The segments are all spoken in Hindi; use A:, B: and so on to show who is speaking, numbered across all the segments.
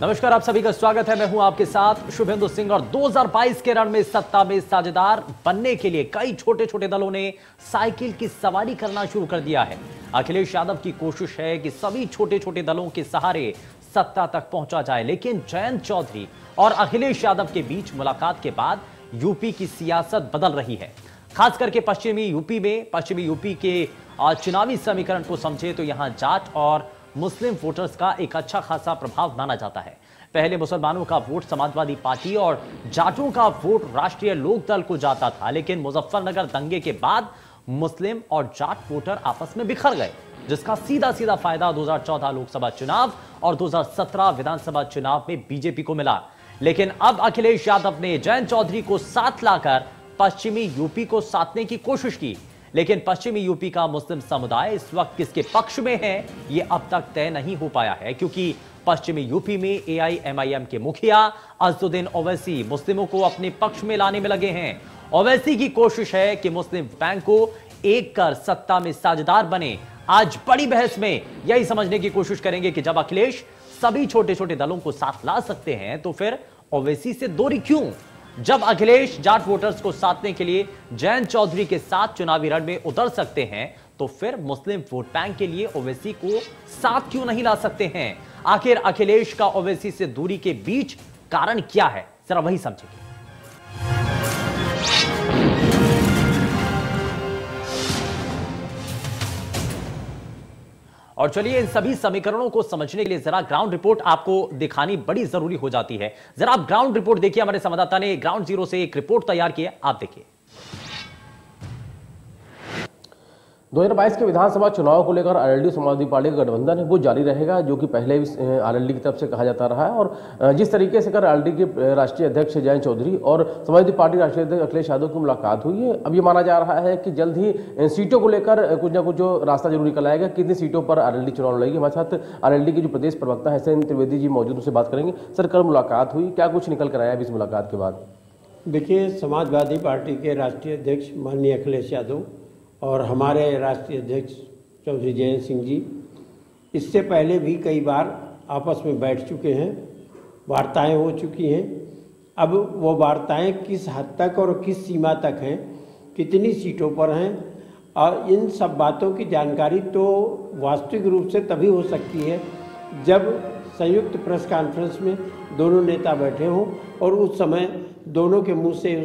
A: नमस्कार, आप सभी का स्वागत है। मैं हूं आपके साथ शुभेंदु सिंह और 2022 के रण में सत्ता में साझेदार बनने के लिए कई छोटे छोटे दलों ने साइकिल की सवारी करना शुरू कर दिया है। अखिलेश यादव की कोशिश है कि सभी छोटे छोटे दलों के सहारे सत्ता तक पहुंचा जाए, लेकिन जयंत चौधरी और अखिलेश यादव के बीच मुलाकात के बाद यूपी की सियासत बदल रही है। खास करके पश्चिमी यूपी के चुनावी समीकरण को समझे तो यहां जाट और मुस्लिम वोटर्स का एक अच्छा खासा प्रभाव माना जाता है। पहले मुसलमानों का वोट समाजवादी पार्टी और जाटों का वोट राष्ट्रीय लोक दल को जाता था, लेकिन मुजफ्फरनगर दंगे के बाद मुस्लिम और जाट वोटर आपस में बिखर गए, जिसका सीधा सीधा फायदा 2014 लोकसभा चुनाव और 2017 विधानसभा चुनाव में बीजेपी को मिला। लेकिन अब अखिलेश यादव ने जयंत चौधरी को साथ लाकर पश्चिमी यूपी को साधने की कोशिश की, लेकिन पश्चिमी यूपी का मुस्लिम समुदाय इस वक्त किसके पक्ष में है यह अब तक तय नहीं हो पाया है, क्योंकि पश्चिमी यूपी में एआईएमआईएम के मुखिया असदुद्दीन ओवैसी मुस्लिमों को अपने पक्ष में लाने में लगे हैं। ओवैसी की कोशिश है कि मुस्लिम बैंक को एक कर सत्ता में साझेदार बने। आज बड़ी बहस में यही समझने की कोशिश करेंगे कि जब अखिलेश सभी छोटे छोटे दलों को साथ ला सकते हैं तो फिर ओवैसी से दूरी क्यों? जब अखिलेश जाट वोटर्स को साधने के लिए जयंत चौधरी के साथ चुनावी रण में उतर सकते हैं तो फिर मुस्लिम वोट बैंक के लिए ओवैसी को साथ क्यों नहीं ला सकते हैं? आखिर अखिलेश का ओवैसी से दूरी के बीच कारण क्या है, जरा वही समझेंगे। और चलिए इन सभी समीकरणों को समझने के लिए जरा ग्राउंड रिपोर्ट आपको दिखानी बड़ी जरूरी हो जाती है। जरा आप ग्राउंड रिपोर्ट देखिए, हमारे संवाददाता ने ग्राउंड जीरो से एक रिपोर्ट तैयार की है, आप देखिए।
B: 2022 के विधानसभा चुनाव को लेकर आरएलडी समाजवादी पार्टी का गठबंधन है वो जारी रहेगा, जो कि पहले भी आरएलडी की तरफ से कहा जाता रहा है। और जिस तरीके से कर आरएलडी के राष्ट्रीय अध्यक्ष जयंत चौधरी और समाजवादी पार्टी राष्ट्रीय अध्यक्ष अखिलेश यादव की मुलाकात हुई है, अब ये माना जा रहा है कि जल्द ही सीटों को लेकर कुछ ना कुछ जो रास्ता जरूर निकल आएगा। कितनी सीटों पर आरएलडी चुनाव लड़ेगी? हमारे साथ आरएलडी के जो प्रदेश प्रवक्ता है हसनैन त्रिवेदी जी मौजूद, उनसे बात करेंगे। सर, कल मुलाकात हुई, क्या कुछ निकल कर आया इस मुलाकात के बाद?
C: देखिए, समाजवादी पार्टी के राष्ट्रीय अध्यक्ष माननीय अखिलेश यादव और हमारे राष्ट्रीय अध्यक्ष चौधरी जयंत सिंह जी इससे पहले भी कई बार आपस में बैठ चुके हैं, वार्ताएं हो चुकी हैं। अब वो वार्ताएं किस हद तक और किस सीमा तक हैं, कितनी सीटों पर हैं, और इन सब बातों की जानकारी तो वास्तविक रूप से तभी हो सकती है जब संयुक्त प्रेस कॉन्फ्रेंस में दोनों नेता बैठे हों और उस समय दोनों के मुंह से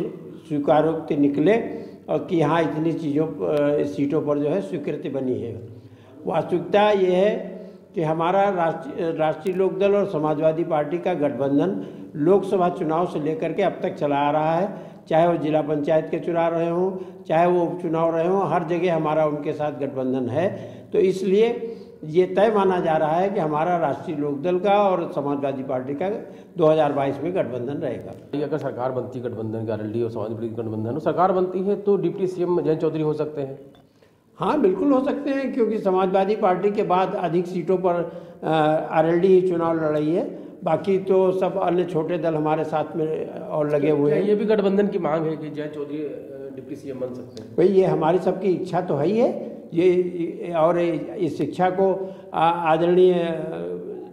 C: स्वीकारोक्ति निकले और कि हाँ इतनी सीटों पर जो है स्वीकृति बनी है। वास्तविकता ये है कि हमारा राष्ट्रीय लोकदल और समाजवादी पार्टी का गठबंधन लोकसभा चुनाव से लेकर के अब तक चला आ रहा है, चाहे वो जिला पंचायत के चुनाव रहे हों, चाहे वो उपचुनाव रहे हों, हर जगह हमारा उनके साथ गठबंधन है। तो इसलिए ये तय माना जा रहा है कि हमारा राष्ट्रीय लोकदल का और समाजवादी पार्टी का 2022 में गठबंधन रहेगा।
B: अगर सरकार बनती, गठबंधन का आरएलडी और समाजवादी गठबंधन हो, सरकार बनती है तो डिप्टी सीएम जयंत चौधरी हो सकते हैं?
C: हाँ, बिल्कुल हो सकते हैं, क्योंकि समाजवादी पार्टी के बाद अधिक सीटों पर आरएलडी ही चुनाव लड़ रही है। बाकी तो सब अन्य छोटे दल हमारे साथ में और लगे हुए हैं।
B: ये भी गठबंधन की मांग है कि जयंत चौधरी डिप्टी सीएम बन सकते हैं?
C: भाई, ये हमारी सबकी इच्छा तो है ही है ये, और इस इच्छा को आदरणीय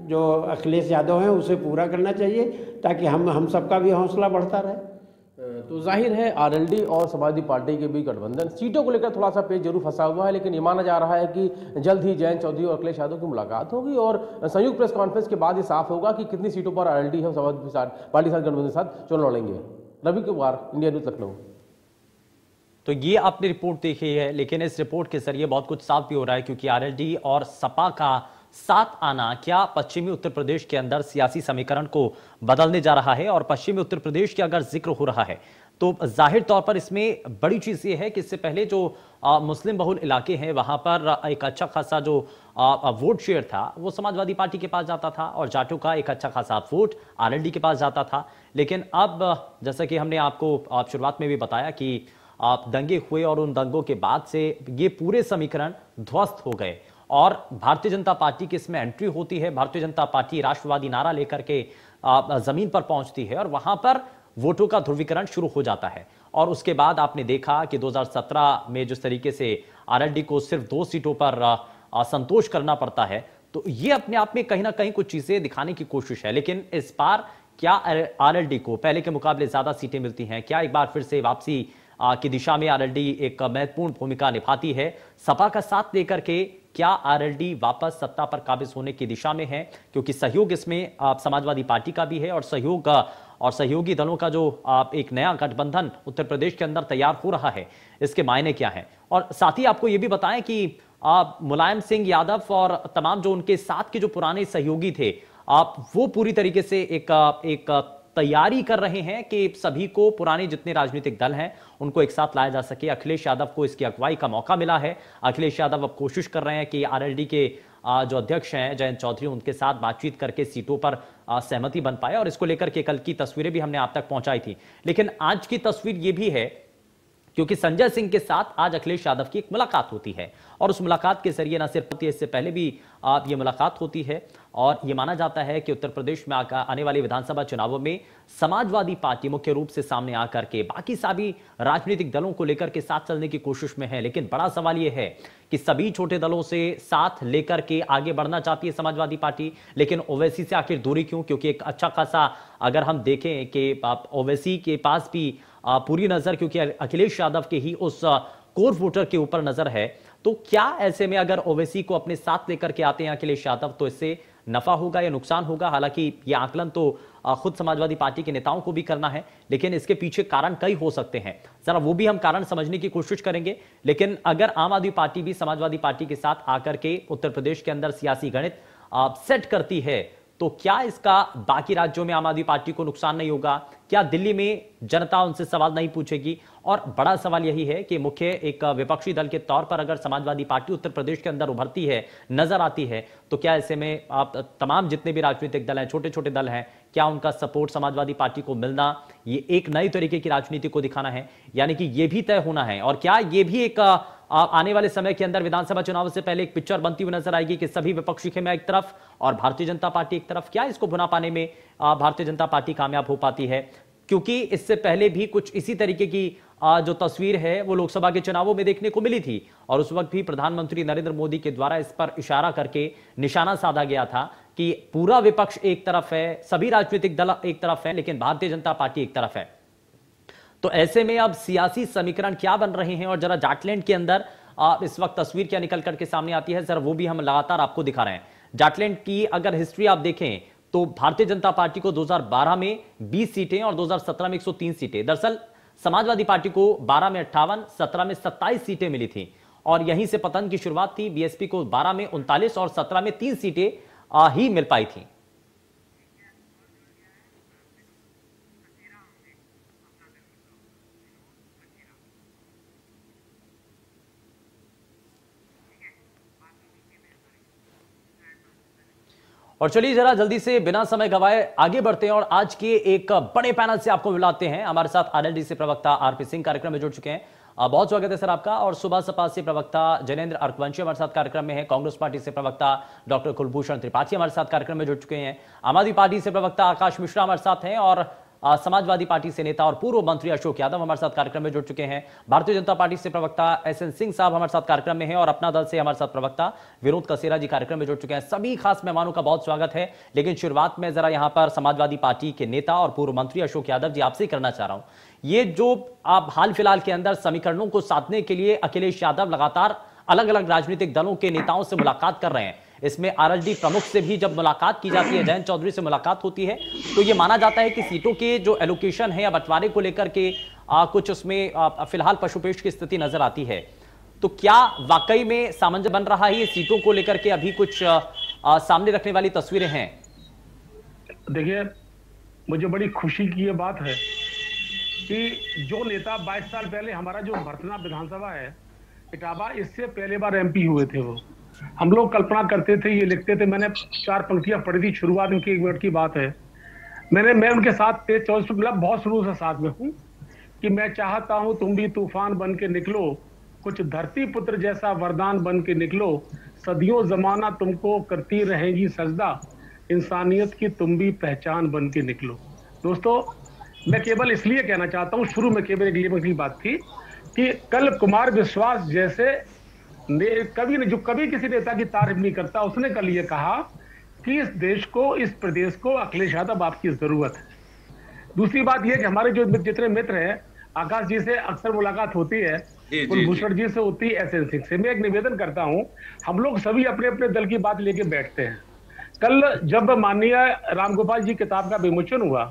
C: जो अखिलेश यादव हैं उसे पूरा करना चाहिए ताकि हम सबका भी हौसला बढ़ता रहे।
B: तो जाहिर है आरएलडी और समाजवादी पार्टी के बीच गठबंधन, सीटों को लेकर थोड़ा सा पेच जरूर फंसा हुआ है, लेकिन ये माना जा रहा है कि जल्द ही जयंत चौधरी और अखिलेश यादव की मुलाकात होगी और संयुक्त प्रेस कॉन्फ्रेंस के बाद ये साफ होगा कि कितनी सीटों पर आरएलडी और समाजवादी पार्टी के साथ गठबंधन के साथ चुनाव लड़ेंगे। Ravi Kumar, India news, Lucknow.
A: तो ये आपने रिपोर्ट देखी है, लेकिन इस रिपोर्ट के जरिए बहुत कुछ साफ भी हो रहा है, क्योंकि आरएलडी और सपा का साथ आना क्या पश्चिमी उत्तर प्रदेश के अंदर सियासी समीकरण को बदलने जा रहा है। और पश्चिमी उत्तर प्रदेश का अगर जिक्र हो रहा है तो जाहिर तौर पर इसमें बड़ी चीज ये है कि इससे पहले जो मुस्लिम बहुल इलाके हैं वहां पर एक अच्छा खासा जो वोट शेयर था वो समाजवादी पार्टी के पास जाता था और जाटों का एक अच्छा खासा वोट आरएलडी के पास जाता था। लेकिन अब जैसा कि हमने आपको शुरुआत में भी बताया कि दंगे हुए और उन दंगों के बाद से ये पूरे समीकरण ध्वस्त हो गए और भारतीय जनता पार्टी की इसमें एंट्री होती है। भारतीय जनता पार्टी राष्ट्रवादी नारा लेकर के जमीन पर पहुंचती है और वहां पर वोटों का ध्रुवीकरण शुरू हो जाता है। और उसके बाद आपने देखा कि 2017 में जिस तरीके से आरएलडी को सिर्फ 2 सीटों पर संतोष करना पड़ता है, तो ये अपने आप में कहीं ना कहीं कुछ चीजें दिखाने की कोशिश है। लेकिन इस बार क्या आरएलडी को पहले के मुकाबले ज्यादा सीटें मिलती हैं? क्या एक बार फिर से वापसी की दिशा में आरएलडी एक महत्वपूर्ण भूमिका निभाती है? सपा का साथ लेकर के क्या आरएलडी वापस सत्ता पर काबिज होने की दिशा में है? क्योंकि सहयोग इसमें समाजवादी पार्टी का भी है और सहयोगी दलों का जो एक नया गठबंधन उत्तर प्रदेश के अंदर तैयार हो रहा है, इसके मायने क्या हैं? और साथ ही आपको यह भी बताएं कि मुलायम सिंह यादव और तमाम जो उनके साथ के जो पुराने सहयोगी थे, वो पूरी तरीके से एक तैयारी कर रहे हैं कि सभी को, पुराने जितने राजनीतिक दल हैं उनको एक साथ लाया जा सके। अखिलेश यादव को इसकी अगुवाई का मौका मिला है। अखिलेश यादव अब कोशिश कर रहे हैं कि आरएलडी के जो अध्यक्ष हैं जयंत चौधरी, उनके साथ बातचीत करके सीटों पर सहमति बन पाए। और इसको लेकर के कल की तस्वीरें भी हमने आप तक पहुंचाई थी। लेकिन आज की तस्वीर यह भी है क्योंकि संजय सिंह के साथ आज अखिलेश यादव की एक मुलाकात होती है और उस मुलाकात के जरिए न सिर्फ होती है, इससे पहले भी ये मुलाकात होती है और ये माना जाता है कि उत्तर प्रदेश में आने वाले विधानसभा चुनावों में समाजवादी पार्टी मुख्य रूप से सामने आकर के बाकी सभी राजनीतिक दलों को लेकर के साथ चलने की कोशिश में है। लेकिन बड़ा सवाल यह है कि सभी छोटे दलों से साथ लेकर के आगे बढ़ना चाहती है समाजवादी पार्टी, लेकिन ओवैसी से आखिर दूरी क्यों? क्योंकि एक अच्छा खासा अगर हम देखें कि ओवैसी के पास भी पूरी नजर, क्योंकि अखिलेश यादव के ही उस कोर वोटर के ऊपर नजर है, तो क्या ऐसे में अगर ओवैसी को अपने साथ लेकर के आते हैं अखिलेश यादव, तो इससे नफा होगा या नुकसान होगा? हालांकि यह आकलन तो खुद समाजवादी पार्टी के नेताओं को भी करना है, लेकिन इसके पीछे कारण कई हो सकते हैं, जरा वो भी हम कारण समझने की कोशिश करेंगे। लेकिन अगर आम आदमी पार्टी भी समाजवादी पार्टी के साथ आकर के उत्तर प्रदेश के अंदर सियासी गणित सेट करती है, तो क्या इसका बाकी राज्यों में आम आदमी पार्टी को नुकसान नहीं होगा? क्या दिल्ली में जनता उनसे सवाल नहीं पूछेगी? और बड़ा सवाल यही है कि मुख्य एक विपक्षी दल के तौर पर अगर समाजवादी पार्टी उत्तर प्रदेश के अंदर उभरती है, नजर आती है, तो क्या ऐसे में आप तमाम जितने भी राजनीतिक दल हैं, छोटे छोटे दल हैं, क्या उनका सपोर्ट समाजवादी पार्टी को मिलना ये एक नई तरीके की राजनीति को दिखाना है? यानी कि यह भी तय होना है। और क्या यह भी एक आने वाले समय के अंदर विधानसभा चुनाव से पहले एक पिक्चर बनती हुई नजर आएगी कि सभी विपक्षी खेमे एक तरफ और भारतीय जनता पार्टी एक तरफ? क्या इसको भुना पाने में भारतीय जनता पार्टी कामयाब हो पाती है? क्योंकि इससे पहले भी कुछ इसी तरीके की जो तस्वीर है वो लोकसभा के चुनावों में देखने को मिली थी और उस वक्त भी प्रधानमंत्री नरेंद्र मोदी के द्वारा इस पर इशारा करके निशाना साधा गया था कि पूरा विपक्ष एक तरफ है, सभी राजनीतिक दल एक तरफ है, लेकिन भारतीय जनता पार्टी एक तरफ है। तो ऐसे में अब सियासी समीकरण क्या बन रहे हैं और जरा जाटलैंड के अंदर इस वक्त तस्वीर क्या निकल करके सामने आती है, जरा वो भी हम लगातार आपको दिखा रहे हैं। जाटलैंड की अगर हिस्ट्री आप देखें तो भारतीय जनता पार्टी को 2012 में 20 सीटें और 2017 में 103 सीटें, दरअसल समाजवादी पार्टी को 12 में 58, 17 में 27 सीटें मिली थी और यहीं से पतन की शुरुआत थी। बीएसपी को 12 में 39 और 17 में 3 सीटें ही मिल पाई थी। और चलिए जरा जल्दी से बिना समय गवाए आगे बढ़ते हैं और आज के एक बड़े पैनल से आपको मिलाते हैं। हमारे साथ आरएलडी से प्रवक्ता आरपी सिंह कार्यक्रम में जुड़ चुके हैं। बहुत स्वागत है सर आपका। और सुबह सपा से प्रवक्ता जैनेंद्र अर्कवंशी हमारे साथ कार्यक्रम में है। कांग्रेस पार्टी से प्रवक्ता डॉक्टर कुलभूषण त्रिपाठी हमारे साथ कार्यक्रम में जुड़ चुके हैं। आम आदमी पार्टी से प्रवक्ता आकाश मिश्रा हमारे साथ हैं और समाजवादी पार्टी से नेता और पूर्व मंत्री अशोक यादव हमारे साथ कार्यक्रम में जुड़ चुके हैं। भारतीय जनता पार्टी से प्रवक्ता एसएन सिंह साहब हमारे साथ कार्यक्रम में हैं और अपना दल से हमारे साथ प्रवक्ता विनोद कसेरा जी कार्यक्रम में जुड़ चुके हैं। सभी खास मेहमानों का बहुत स्वागत है। लेकिन शुरुआत में जरा यहां पर समाजवादी पार्टी के नेता और पूर्व मंत्री अशोक यादव जी आपसे करना चाह रहा हूं, ये जो आप हाल फिलहाल के अंदर समीकरणों को साधने के लिए अखिलेश यादव लगातार अलग अलग राजनीतिक दलों के नेताओं से मुलाकात कर रहे हैं, इसमें आरएलडी प्रमुख से भी जब मुलाकात की जाती है, जयंत चौधरी से मुलाकात होती है, तो यह माना जाता है कि सीटों के जो एलोकेशन है या बंटवारे को लेकर के कुछ उसमें फिलहाल पशुपेश की स्थिति नजर आती है। तो क्या वाकई में सामंजस्य बन रहा है ये सीटों को लेकर के? अभी कुछ सामने रखने वाली तस्वीरें हैं।
D: देखिए, मुझे बड़ी खुशी की ये बात है कि जो नेता 22 साल पहले हमारा जो भरतना विधानसभा है इटावा, इससे पहले बार एमपी हुए थे, वो हम लोग कल्पना करते थे, ये लिखते थे। मैंने 4 पंक्तियां पढ़ी थी, शुरुआत उनकी 1 मिनट की बात है। मैं उनके साथ 23-24 मतलब बहुत शुरू से साथ में हूँ कि मैं चाहता हूँ तुम भी तूफान बन के निकलो, कुछ धरती पुत्र जैसा वरदान बन के निकलो, सदियों जमाना तुमको करती रहेगी सजदा, इंसानियत की तुम भी पहचान बन के निकलो। दोस्तों, मैं केवल इसलिए कहना चाहता हूँ, शुरू में केवल एक बात थी कि कल कुमार विश्वास जैसे कभी नहीं, जो कभी किसी नेता की तारीफ नहीं करता, उसने कल ये कहा कि इस देश को, इस प्रदेश को अखिलेश यादव आपकी जरूरत है। दूसरी बात यह कि हमारे जो जितने मित्र हैं, आकाश जी से अक्सर मुलाकात होती है, कुलभूषण जी से होती है, एसएन सिंह से। मैं एक निवेदन करता हूं, हम लोग सभी अपने अपने दल की बात लेके बैठते हैं। कल जब माननीय रामगोपाल जी किताब का विमोचन हुआ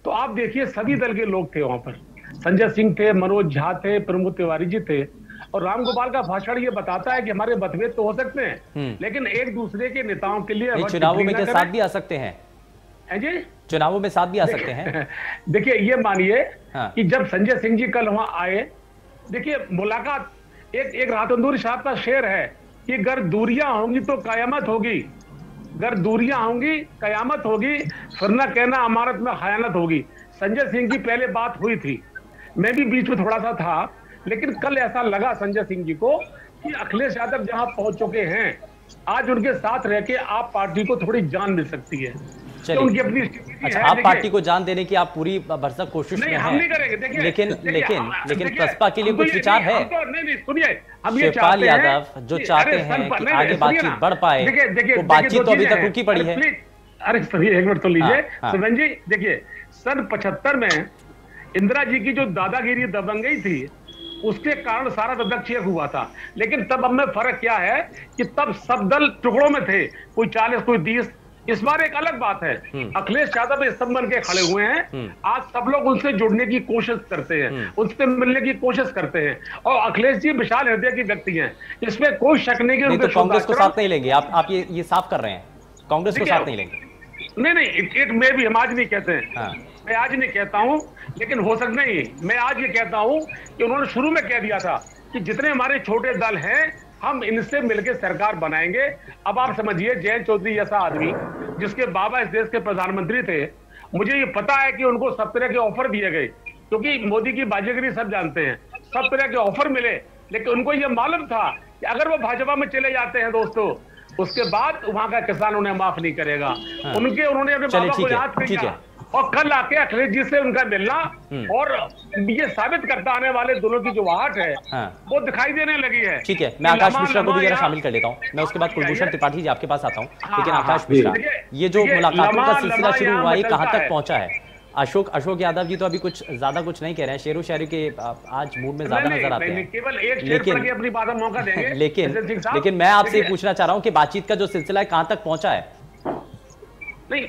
D: तो आप देखिए सभी दल के लोग थे वहां पर। संजय सिंह थे, मनोज झा थे, प्रमोद तिवारी जी थे। और रामगोपाल का भाषण ये बताता है कि हमारे मतभेद तो हो सकते हैं, लेकिन एक दूसरे के नेताओं के लिए
A: चुनावों में के साथ भी आ सकते हैं
D: जी,
A: चुनावों में साथ भी आ सकते हैं।
D: देखिए ये मानिए कि जब संजय सिंह जी कल वहां आए, देखिए मुलाकात, एक राहत अंदूरी साहब का शेर है कि अगर दूरियां होंगी तो कयामत होगी, अगर दूरियां होंगी कयामत होगी, फिर न कहना अमानत में खयानत होगी। संजय सिंह की पहले बात हुई थी, मैं भी बीच में थोड़ा सा था, लेकिन कल ऐसा लगा संजय सिंह जी को कि अखिलेश यादव जहां पहुंच चुके हैं, आज उनके साथ रह के आप पार्टी को थोड़ी जान मिल सकती है। तो उनकी अपनी स्थिति
A: अच्छा, आप पार्टी को जान देने की आप पूरी भरसक कोशिश में हैं।
D: हम नहीं करेंगे, देखिए,
A: लेकिन प्रसपा के लिए कुछ विचार है?
D: नहीं, सुनिए, हम ये
A: शिवपाल यादव जो चाहते हैं कि आगे बातचीत बढ़ पाए, वो बातचीत तो अभी तक रुकी पड़ी है।
D: अरे सुनिए, एक मिनट तो लीजिए सुमन जी। देखिए सन 75 में इंदिरा जी की जो दादागिरी दबंगई थी, उसके कारण सारा ददक्षेप हुआ था। लेकिन तब अब में फर्क क्या है कि तब सब दल टुकड़ों में थे, कोई 40 कोई 30। इस बार एक अलग बात है, अखिलेश यादव इस सब बन के खड़े हुए हैं। आज सब लोग उनसे जुड़ने की कोशिश करते हैं, उनसे मिलने की कोशिश करते हैं, और अखिलेश जी विशाल हृदय की व्यक्ति हैं, इसमें कोई शक नहीं कि
A: तो कांग्रेस को साथ नहीं लेंगे आप ये साफ कर रहे हैं, कांग्रेस को साथ नहीं लेंगे?
D: नहीं, इट में भी हम आज नहीं कहते हैं, मैं आज नहीं कहता हूं, लेकिन हो सकता नहीं, मैं आज ये कहता हूं कि उन्होंने शुरू में कह दिया था कि जितने हमारे छोटे दल हैं हम इनसे मिलकर सरकार बनाएंगे। अब आप समझिए, जयंत चौधरी जैसा आदमी जिसके बाबा इस देश के प्रधानमंत्री थे, मुझे ये पता है कि उनको सब तरह के ऑफर दिए गए, क्योंकि मोदी की बाजीगरी सब जानते हैं, सब तरह के ऑफर मिले, लेकिन उनको ये मालूम था कि अगर वो भाजपा में चले जाते हैं दोस्तों, उसके बाद वहां का किसान उन्हें माफ नहीं करेगा। उन्होंने अपने बाबा को याद किया, और कल आके अखिलेश जी से उनका मिलना और ये साबित करता आने वाले दोनों की जो आहट है वो दिखाई देने लगी है।
A: ठीक है, मैं आकाश मिश्रा को भी जरा शामिल कर लेता हूँ, मैं उसके बाद कुलभूषण त्रिपाठी जी आपके पास आता हूँ। लेकिन आकाश मिश्रा, ये जो मुलाकातों का सिलसिला शुरू हुआ है कहाँ तक पहुंचा है? अशोक यादव जी तो अभी कुछ ज्यादा कुछ नहीं कह रहे हैं, शेरो शायरी के आज मूड में ज्यादा नजर आते हैं,
D: केवल एक शेर पढ़ के अपनी बात मौका देंगे।
A: लेकिन मैं आपसे पूछना चाह रहा हूँ कि बातचीत का जो सिलसिला है कहाँ तक पहुंचा है?
D: नहीं,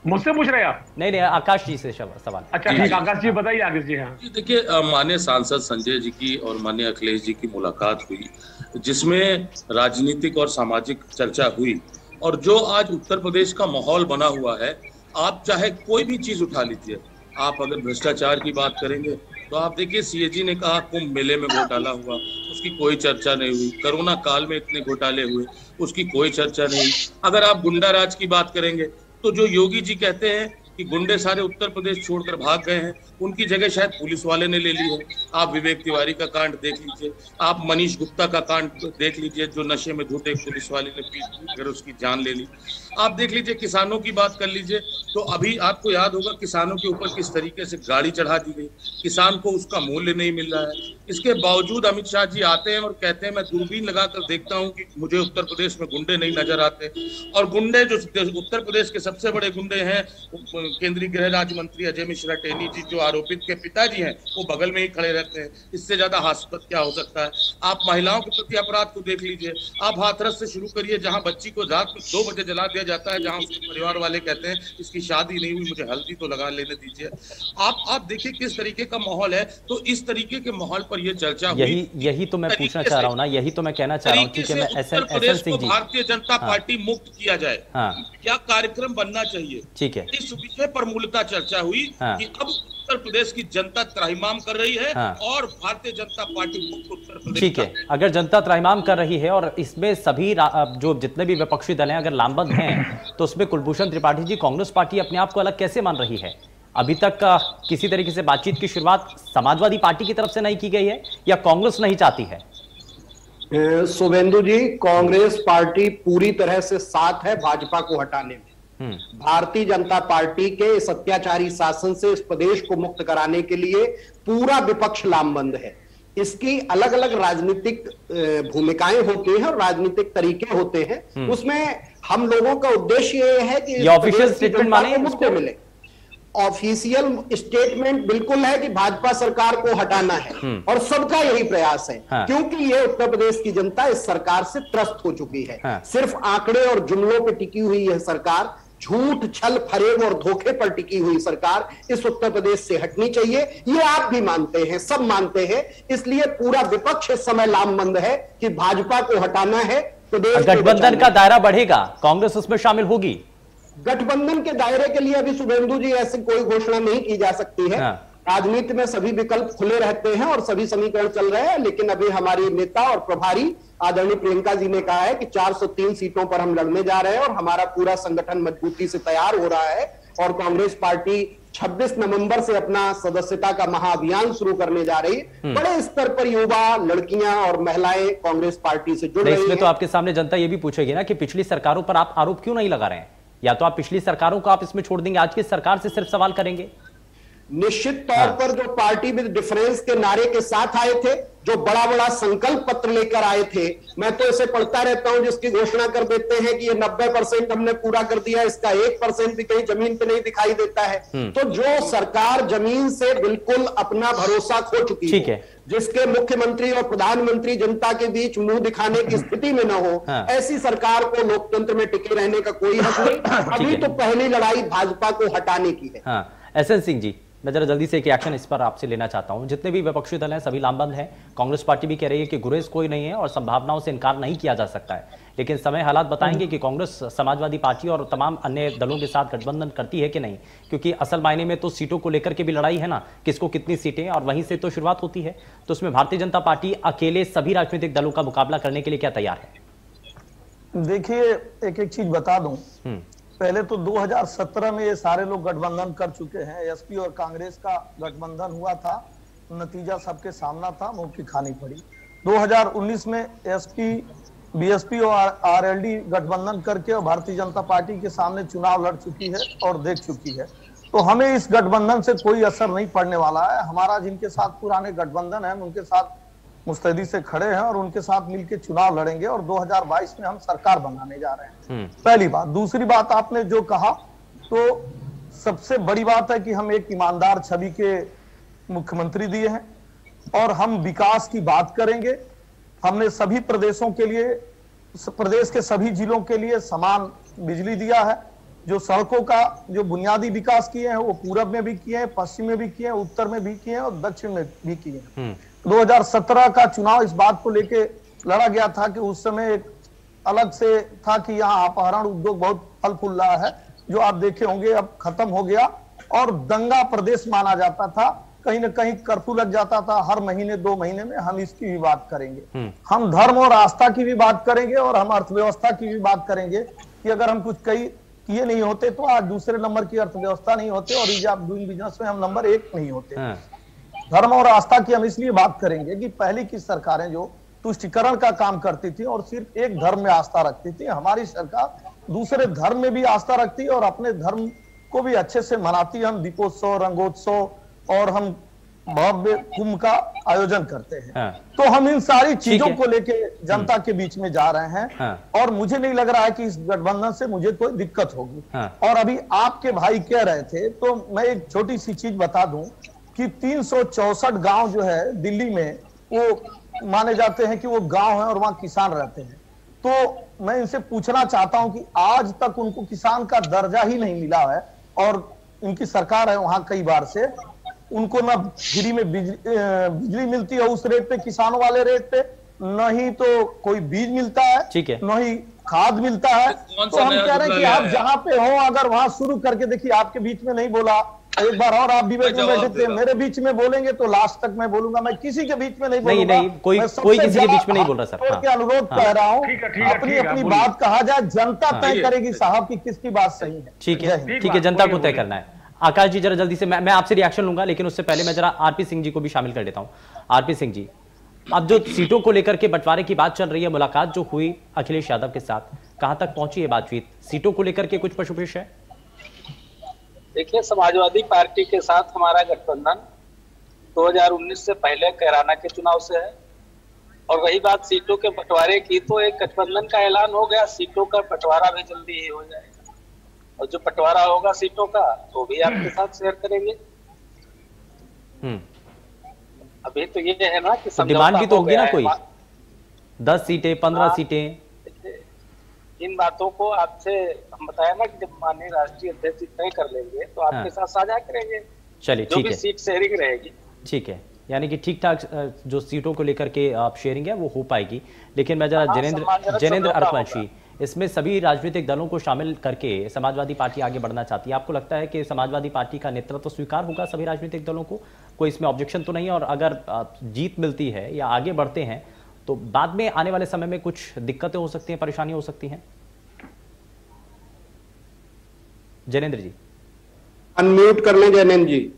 D: मुझसे पूछ रहे हैं आप?
A: नहीं, आकाश जी से सवाल।
D: अच्छा ठीक, आकाश जी बताइए। आकाश जी, हाँ
E: देखिए, माननीय सांसद संजय जी की और माननीय अखिलेश जी की मुलाकात हुई, जिसमें राजनीतिक और सामाजिक चर्चा हुई, और जो आज उत्तर प्रदेश का माहौल बना हुआ है, आप चाहे कोई भी चीज उठा लीजिए, आप अगर भ्रष्टाचार की बात करेंगे तो आप देखिए, सीएजी ने कहा कुंभ मेले में घोटाला हुआ, उसकी कोई चर्चा नहीं हुई। कोरोना काल में इतने घोटाले हुए, उसकी कोई चर्चा नहीं हुई। अगर आप गुंडा राज की बात करेंगे तो जो योगी जी कहते हैं कि गुंडे सारे उत्तर प्रदेश छोड़कर भाग गए हैं, उनकी जगह शायद पुलिस वाले ने ले ली है। आप विवेक तिवारी का कांड देख लीजिए, आप मनीष गुप्ता का कांड देख लीजिए, जो नशे में धुते पुलिस वाले ने पीट कर उसकी जान ले ली। आप देख लीजिए, किसानों की बात कर लीजिए, तो अभी आपको याद होगा किसानों के ऊपर किस तरीके से गाड़ी चढ़ा दी गई, किसान को उसका मूल्य नहीं मिल रहा है। इसके बावजूद अमित शाह जी आते हैं और कहते हैं मैं दूरबीन लगाकर देखता हूं कि मुझे उत्तर प्रदेश में गुंडे नहीं नजर आते। और गुंडे जो उत्तर प्रदेश के सबसे बड़े गुंडे हैं, केंद्रीय गृह राज्य मंत्री अजय मिश्रा टेनी जी, जो आरोपित के पिताजी हैं, वो बगल में ही खड़े रहते हैं। इससे ज्यादा हास्यास्पद क्या हो सकता है? आप महिलाओं के प्रति अपराध को देख लीजिए, आप हाथरस से शुरू करिए, जहां बच्ची को रात में 2 बजे जला दिया जाता है, जहां उसके परिवार वाले कहते हैं इसकी शादी नहीं हुई, मुझे हल्दी तो लगा लेने दीजिए। आप देखिए किस तरीके का माहौल है। तो इस तरीके के माहौल पर यह चर्चा हुई,
A: यही तो मैं पूछना चाह रहा हूँ ना, यही तो मैं कहना चाह रहा हूँ। ठीक है, मैं
E: उत्तर प्रदेश को भारतीय जनता पार्टी मुक्त किया जाए, क्या कार्यक्रम बनना चाहिए,
A: ठीक है,
E: इस विषय पर मूलतः चर्चा हुई कि अब उत्तर प्रदेश की जनता त्राहिमाम कर रही है और भारतीय जनता पार्टी मुक्त उत्तर प्रदेश।
A: ठीक है, अगर जनता त्राहिमाम कर रही है और इसमें सभी जो जितने भी विपक्षी दल हैं अगर लामबंद हैं, तो उसमें कुलभूषण त्रिपाठी जी, कांग्रेस पार्टी अपने आप को अलग कैसे मान रही है? अभी तक किसी तरीके से बातचीत की शुरुआत समाजवादी पार्टी की तरफ से नहीं की गई है या कांग्रेस नहीं चाहती है?
F: शुभेंदु जी, कांग्रेस पार्टी पूरी तरह से साथ है भाजपा को हटाने में। भारतीय जनता पार्टी के इस अत्याचारी शासन से इस प्रदेश को मुक्त कराने के लिए पूरा विपक्ष लामबंद है। इसकी अलग अलग राजनीतिक भूमिकाएं होती हैं और राजनीतिक तरीके होते हैं। उसमें हम लोगों का उद्देश्य ये है कि
A: ये ऑफिशियल स्टेटमेंट माने
F: मुद्दे मिले। ऑफिशियल स्टेटमेंट बिल्कुल है कि भाजपा सरकार को हटाना है और सबका यही प्रयास है।
A: हाँ।
F: क्योंकि ये उत्तर प्रदेश की जनता इस सरकार से त्रस्त हो चुकी है।
A: हाँ।
F: सिर्फ आंकड़े और जुमलों पर टिकी हुई यह सरकार, झूठ, छल, फरेब और धोखे पर टिकी हुई सरकार इस उत्तर प्रदेश से हटनी चाहिए। ये आप भी मानते हैं, सब मानते हैं। इसलिए पूरा विपक्ष इस समय लामबंद है कि भाजपा को हटाना है।
A: गठबंधन का दायरा बढ़ेगा, कांग्रेस उसमें शामिल होगी।
F: गठबंधन के दायरे के लिए अभी शुभेंदु जी ऐसी कोई घोषणा नहीं की जा सकती है।
A: हाँ।
F: राजनीति में सभी विकल्प खुले रहते हैं और सभी समीकरण चल रहे हैं, लेकिन अभी हमारी नेता और प्रभारी आदरणीय प्रियंका जी ने कहा है कि 403 सीटों पर हम लड़ने जा रहे हैं और हमारा पूरा संगठन मजबूती से तैयार हो रहा है। और कांग्रेस पार्टी 26 नवंबर से अपना सदस्यता का महाअभियान शुरू करने जा रही है। बड़े स्तर पर युवा, लड़कियां और महिलाएं कांग्रेस पार्टी से जुड़ रही हैं।
A: इसमें तो आपके सामने जनता ये भी पूछेगी ना कि पिछली सरकारों पर आप आरोप क्यों नहीं लगा रहे हैं, या तो आप पिछली सरकारों को आप इसमें छोड़ देंगे, आज की सरकार से सिर्फ सवाल करेंगे।
F: निश्चित तौर पर जो पार्टी विद डिफरेंस के नारे के साथ आए थे, जो बड़ा बड़ा संकल्प पत्र लेकर आए थे, मैं तो इसे पढ़ता रहता हूं, जिसकी घोषणा कर देते हैं कि ये 90% हमने पूरा कर दिया, इसका 1% भी कहीं जमीन पे नहीं दिखाई देता है। तो जो सरकार जमीन से बिल्कुल अपना भरोसा खो चुकी है, जिसके मुख्यमंत्री और प्रधानमंत्री जनता के बीच मुंह दिखाने की स्थिति में न हो, ऐसी सरकार को लोकतंत्र में टिके रहने का कोई हक नहीं। अभी तो पहली लड़ाई भाजपा को हटाने की है।
A: एसएन सिंह जी, मैं जरा जल्दी से एक एक्शन इस पर आपसे लेना चाहता हूं। जितने भी विपक्षी दल हैं सभी लामबंद हैं। कांग्रेस पार्टी भी कह रही है कि गुरेज कोई नहीं है और संभावनाओं से इनकार नहीं किया जा सकता है, लेकिन समय हालात बताएंगे कि कांग्रेस समाजवादी पार्टी और तमाम अन्य दलों के साथ गठबंधन करती है कि नहीं, क्योंकि असल मायने में तो सीटों को लेकर के भी लड़ाई है ना, किसको कितनी सीटें, और वहीं से तो शुरुआत होती है। तो उसमें भारतीय जनता पार्टी अकेले सभी राजनीतिक दलों का मुकाबला करने के लिए क्या तैयार है?
G: देखिए, एक एक चीज बता दूं। पहले तो 2017 में ये सारे लोग गठबंधन कर चुके हैं। एसपी और कांग्रेस का गठबंधन हुआ था, नतीजा सबके सामना था, मुंह की खानी पड़ी। 2019 में एसपी, बीएसपी और आरएलडी गठबंधन करके और भारतीय जनता पार्टी के सामने चुनाव लड़ चुकी है और देख चुकी है। तो हमें इस गठबंधन से कोई असर नहीं पड़ने वाला है। हमारा जिनके साथ पुराने गठबंधन है उनके साथ मुस्तैदी से खड़े हैं और उनके साथ मिलकर चुनाव लड़ेंगे और 2022 में हम सरकार बनाने जा रहे हैं। पहली बात। दूसरी बात, आपने जो कहा तो सबसे बड़ी बात है कि हम एक ईमानदार छवि के मुख्यमंत्री दिए हैं और हम विकास की बात करेंगे। हमने सभी प्रदेशों के लिए, प्रदेश के सभी जिलों के लिए समान बिजली दिया है। जो सड़कों का जो बुनियादी विकास किए हैं वो पूरब में भी किए हैं, पश्चिम में भी किए हैं, उत्तर में भी किए हैं और दक्षिण में भी किए हैं। 2017 का चुनाव इस बात को लेके लड़ा गया था कि उस समय एक अलग से था कि यहाँ अपहरण उद्योग बहुत फल फूल रहा है, जो आप देखे होंगे अब खत्म हो गया और दंगा प्रदेश माना जाता था। कहीं ना कहीं कर्फ्यू लग जाता था हर महीने 2 महीने में। हम इसकी भी बात करेंगे, हम धर्म और आस्था की भी बात करेंगे और हम अर्थव्यवस्था की भी बात करेंगे कि अगर हम कुछ किए नहीं होते तो आज दूसरे नंबर की अर्थव्यवस्था नहीं होते और ईज ऑफ डूइंग बिजनेस में हम नंबर 1 नहीं होते। धर्म और आस्था की हम इसलिए बात करेंगे कि पहले की सरकारें जो तुष्टिकरण का काम करती थी और सिर्फ एक धर्म में आस्था रखती थी, हमारी सरकार दूसरे धर्म में भी आस्था रखती है और अपने धर्म को भी अच्छे से मनाती है। हम दीपोत्सव, रंगोत्सव और हम भव्य कुंभ का आयोजन करते हैं। तो हम इन सारी चीजों को लेके जनता के बीच में जा रहे हैं और मुझे नहीं लग रहा है कि इस गठबंधन से मुझे कोई दिक्कत होगी। और अभी आपके भाई कह रहे थे तो मैं एक छोटी सी चीज बता दूं कि 364 गांव जो है दिल्ली में, वो माने जाते हैं कि वो गांव है और वहां किसान रहते हैं। तो मैं इनसे पूछना चाहता हूं कि आज तक उनको किसान का दर्जा ही नहीं मिला है और इनकी सरकार है वहां कई बार से, उनको ना फ्री में बिजली मिलती है उस रेट पे, किसानों वाले रेट पे, न ही तो कोई बीज मिलता है, न ही खाद मिलता है। तो हम कह रहे हैं कि आप जहां पे हो अगर वहां शुरू करके देखिए, आपके बीच में नहीं बोला एक बार और, आप डिबेट में बैठे थे, मेरे बीच में बोलेंगे तो लास्ट तक मैं बोलूंगा, मैं किसी के बीच में नहीं बोलूंगा।
A: नहीं, कोई किसी के बीच में नहीं बोल रहा सर।
G: अनुरोध कर रहा हूँ, अपनी अपनी बात कहा जाए, जनता तय करेगी साहब की किसकी बात सही है।
A: ठीक है, जनता को तय करना है। आकाश जी जरा जल्दी से, मैं आपसे रिएक्शन लूंगा, लेकिन उससे पहले मैं जरा आरपी सिंह जी को भी शामिल कर देता हूं। आरपी सिंह जी, अब जो सीटों को लेकर के बंटवारे की बात चल रही है, मुलाकात जो हुई अखिलेश यादव के साथ, कहां तक पहुंची है बातचीत? सीटों को लेकर के कुछ पशुपेश है?
H: देखिए, समाजवादी पार्टी के साथ हमारा गठबंधन 2019 से पहले कैराना के चुनाव से है। और रही बात सीटों के बंटवारे की, तो एक गठबंधन का ऐलान हो गया, सीटों का बंटवारा भी जल्दी ही हो जाएगा, और जो बंटवारा होगा सीटों का तो भी आपके साथ शेयर करेंगे। अभी तो ये है ना कि
A: डिमांड भी तो होगी ना, कोई 10 सीटें 15 सीटें।
H: इन बातों को आपसे हम बताया ना कि जब माननीय राष्ट्रीय अध्यक्ष तय कर लेंगे तो आपके साथ साझा करेंगे।
A: चलिए ठीक है,
H: सीट शेयरिंग रहेगी।
A: ठीक है, यानी कि ठीक ठाक जो सीटों को लेकर के आप शेयरिंग है वो हो पाएगी। लेकिन मैं जरा जैनेंद्र अरपवंशी, इसमें सभी राजनीतिक दलों को शामिल करके समाजवादी पार्टी आगे बढ़ना चाहती है। आपको लगता है कि समाजवादी पार्टी का नेतृत्व तो स्वीकार होगा सभी राजनीतिक दलों को, कोई इसमें ऑब्जेक्शन तो नहीं है? और अगर जीत मिलती है या आगे बढ़ते हैं तो बाद में आने वाले समय में कुछ दिक्कतें हो सकती हैं, परेशानी हो सकती हैं? जैनेंद्र जी
F: अनम्यूट कर लें। जैनेंद्र जी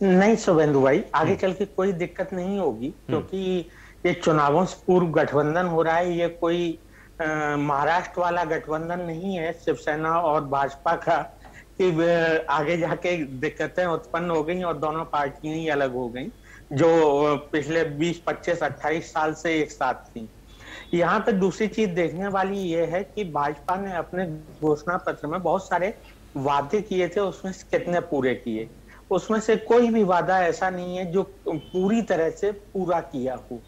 I: नहीं शुभेंदु भाई, आगे चल के कोई दिक्कत नहीं होगी, क्योंकि ये चुनावों से पूर्व गठबंधन हो रहा है। ये कोई महाराष्ट्र वाला गठबंधन नहीं है शिवसेना और भाजपा का कि आगे जाके दिक्कतें उत्पन्न हो गई और दोनों पार्टियां ही अलग हो गई, जो पिछले 20, 25, 28 साल से एक साथ थी। यहाँ पे दूसरी चीज देखने वाली ये है कि भाजपा ने अपने घोषणा पत्र में बहुत सारे वादे किए थे, उसमें से कितने पूरे किए? उसमें से कोई भी वादा ऐसा नहीं है जो पूरी तरह से पूरा किया हो।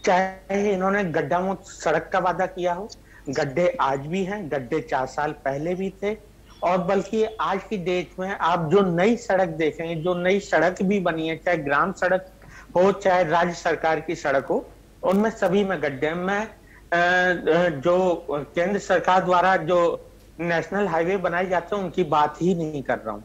I: चाहे इन्होंने गड्ढा मुक्त सड़क का वादा किया हो, गड्ढे आज भी हैं, गड्ढे 4 साल पहले भी थे, और बल्कि आज की डेट में आप जो नई सड़क देखेंगे, जो नई सड़क भी बनी है, चाहे ग्राम सड़क हो चाहे राज्य सरकार की सड़क हो, उनमें सभी में गड्ढे हैं। मैं जो केंद्र सरकार द्वारा जो नेशनल हाईवे बनाए जाते हैं उनकी बात ही नहीं कर रहा हूँ।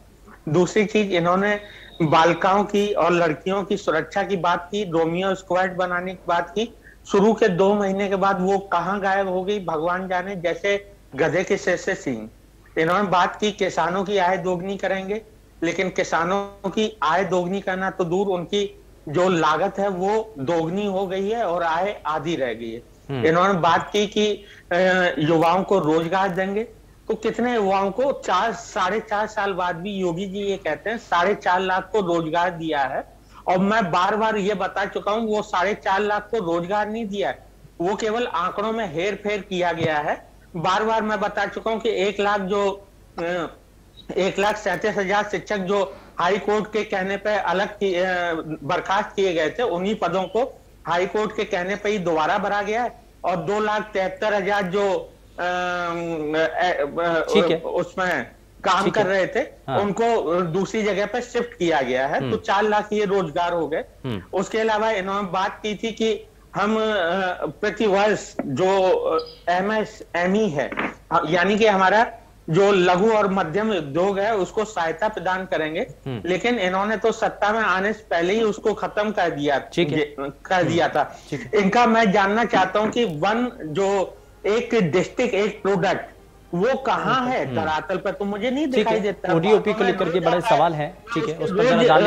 I: दूसरी चीज, इन्होंने बालिकाओं की और लड़कियों की सुरक्षा की बात की, रोमियो स्क्वाड बनाने की बात की, शुरू के 2 महीने के बाद वो कहाँ गायब हो गई भगवान जाने, जैसे गधे के सिर से सींग। इन्होंने बात की किसानों की आय दोगुनी करेंगे, लेकिन किसानों की आय दोगुनी करना तो दूर, उनकी जो लागत है वो दोगुनी हो गई है और आय आधी रह गई है। इन्होंने बात की कि युवाओं को रोजगार देंगे, तो कितने युवाओं को 4-4.5 साल बाद भी योगी जी ये कहते हैं 4.5 लाख को रोजगार दिया है। और मैं बार बार ये बता चुका हूं वो 4.5 लाख को रोजगार नहीं दिया है, वो केवल आंकड़ों में हेर फेर किया गया है। बार बार मैं बता चुका हूं कि 1,37,000 शिक्षक जो हाई कोर्ट के कहने पे अलग बर्खास्त किए गए थे, उन्हीं पदों को हाई कोर्ट के कहने पे ही दोबारा भरा गया है। और 2,73,000 जो उसमें काम कर रहे थे, हाँ, उनको दूसरी जगह पर शिफ्ट किया गया है, तो 4 लाख ये रोजगार हो गए। उसके अलावा इन्होंने बात की थी कि हम प्रति वर्ष जो MSME है, यानी कि हमारा जो लघु और मध्यम उद्योग है, उसको सहायता प्रदान करेंगे, लेकिन इन्होंने तो सत्ता में आने से पहले ही उसको खत्म कर दिया था। इनका मैं जानना चाहता हूं कि वन जो एक डिस्ट्रिक्ट एक प्रोडक्ट वो कहाँ है धरातल पर, तो मुझे नहीं दिखाई देता।
A: ODOP को लेकर के बड़े सवाल हैं, ठीक है, उस पर जरा जान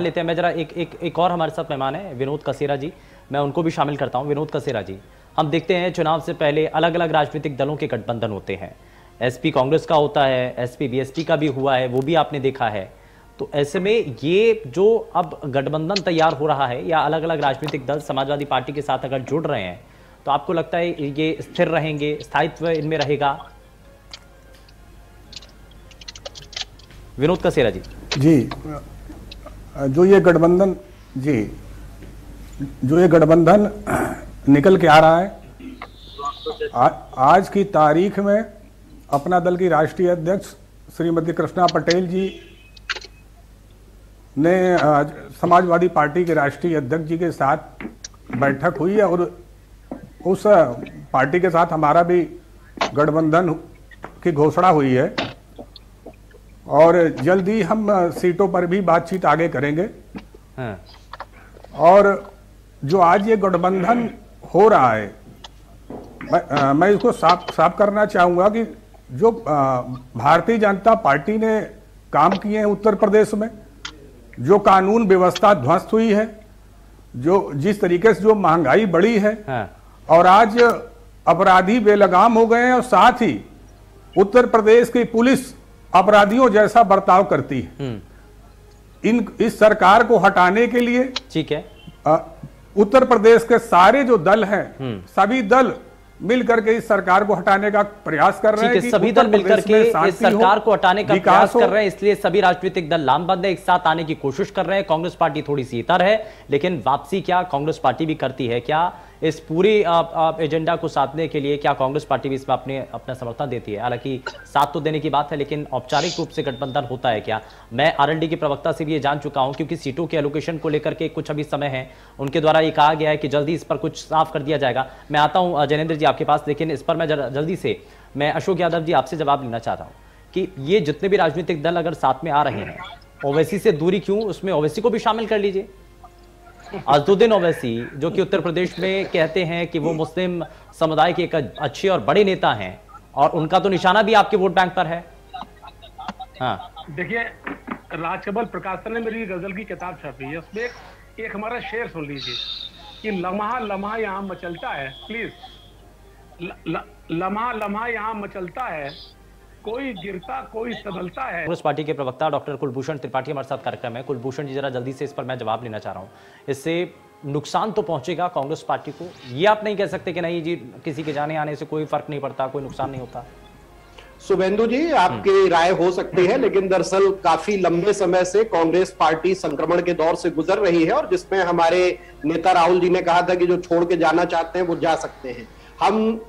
A: लेते हैं। मैं जरा एक और हमारे साथ मेहमान है विनोद कसेरा जी, मैं उनको भी शामिल करता हूं। विनोद कसेरा जी, हम देखते हैं चुनाव से पहले अलग अलग राजनीतिक दलों के गठबंधन होते हैं, SP कांग्रेस का होता है, SP BSP का भी हुआ है, वो भी आपने देखा है। तो ऐसे में ये जो अब गठबंधन तैयार हो रहा है या अलग अलग राजनीतिक दल समाजवादी पार्टी के साथ अगर जुड़ रहे हैं, तो आपको लगता है ये स्थिर रहेंगे, स्थायित्व इनमें रहेगा? विनोद कसेरा जी।
J: जो ये गठबंधन निकल के आ रहा है, आज की तारीख में अपना दल की राष्ट्रीय अध्यक्ष श्रीमती कृष्णा पटेल जी ने समाजवादी पार्टी के राष्ट्रीय अध्यक्ष जी के साथ बैठक हुई है, और उस पार्टी के साथ हमारा भी गठबंधन की घोषणा हुई है, और जल्दी हम सीटों पर भी बातचीत आगे करेंगे। और जो आज ये गठबंधन हो रहा है, मैं इसको साफ करना चाहूंगा कि जो भारतीय जनता पार्टी ने काम किए हैं उत्तर प्रदेश में, जो कानून व्यवस्था ध्वस्त हुई है, जो जिस तरीके से जो महंगाई बढ़ी है, और आज अपराधी बेलगाम हो गए हैं, और साथ ही उत्तर प्रदेश की पुलिस अपराधियों जैसा बर्ताव करती है। इस सरकार को हटाने के लिए,
A: ठीक है,
J: उत्तर प्रदेश के सारे जो दल हैं, सभी दल मिलकर के इस सरकार को हटाने का प्रयास कर रहे हैं।
A: सभी दल मिलकर के इस सरकार को हटाने का प्रयास कर रहे हैं, इसलिए सभी राजनीतिक दल लामबंद है, एक साथ आने की कोशिश कर रहे हैं। कांग्रेस पार्टी थोड़ी सी इतर है, लेकिन वापसी क्या कांग्रेस पार्टी भी करती है? क्या इस पूरी एजेंडा को साधने के लिए क्या कांग्रेस पार्टी भी इसमें अपना समर्थन देती है? हालांकि साथ तो देने की बात है, लेकिन औपचारिक रूप से गठबंधन होता है क्या? मैं आरएलडी के प्रवक्ता से भी ये जान चुका हूं, क्योंकि सीटों के एलोकेशन को लेकर के कुछ अभी समय है, उनके द्वारा ये कहा गया है कि जल्दी इस पर कुछ साफ कर दिया जाएगा। मैं आता हूं जैनेंद्र जी आपके पास, लेकिन इस पर मैं जल्दी से मैं अशोक यादव जी आपसे जवाब लेना चाहता हूं कि ये जितने भी राजनीतिक दल अगर साथ में आ रहे हैं, ओवैसी से दूरी क्यों? उसमें ओवैसी को भी शामिल कर लीजिए। अज़दुद्दीन ओवैसी जो कि उत्तर प्रदेश में कहते हैं कि वो मुस्लिम समुदाय के एक अच्छे और बड़े नेता हैं, और उनका तो निशाना भी आपके वोट बैंक पर है। हाँ,
D: देखिए, राजकमल प्रकाशन ने मेरी गजल की किताब छापी है, उसमें एक हमारा शेर सुन लीजिए कि लम्हा लम्हा यहाँ मचलता है, प्लीज, लम्हा लम्हा यहाँ मचलता है, कोई गिरता कोई संभलता है।
A: कांग्रेस पार्टी के प्रवक्ता डॉक्टर कुलभूषण त्रिपाठी हमारे साथ कार्यक्रम है। कुलभूषण जी, जरा जल्दी से इस पर मैं जवाब लेना चाह रहा हूं। इससे नुकसान तो पहुंचेगा कांग्रेस पार्टी को, ये आप नहीं कह सकते कि नहीं जी किसी के जाने आने से कोई फर्क नहीं पड़ता, कोई नुकसान नहीं होता?
F: शुभेंदु जी, आपकी राय हो सकती है, लेकिन दरअसल काफी लंबे समय से कांग्रेस पार्टी संक्रमण के दौर से गुजर रही है, और जिसमें हमारे नेता राहुल जी ने कहा था कि जो छोड़ के जाना चाहते हैं वो जा सकते हैं। हम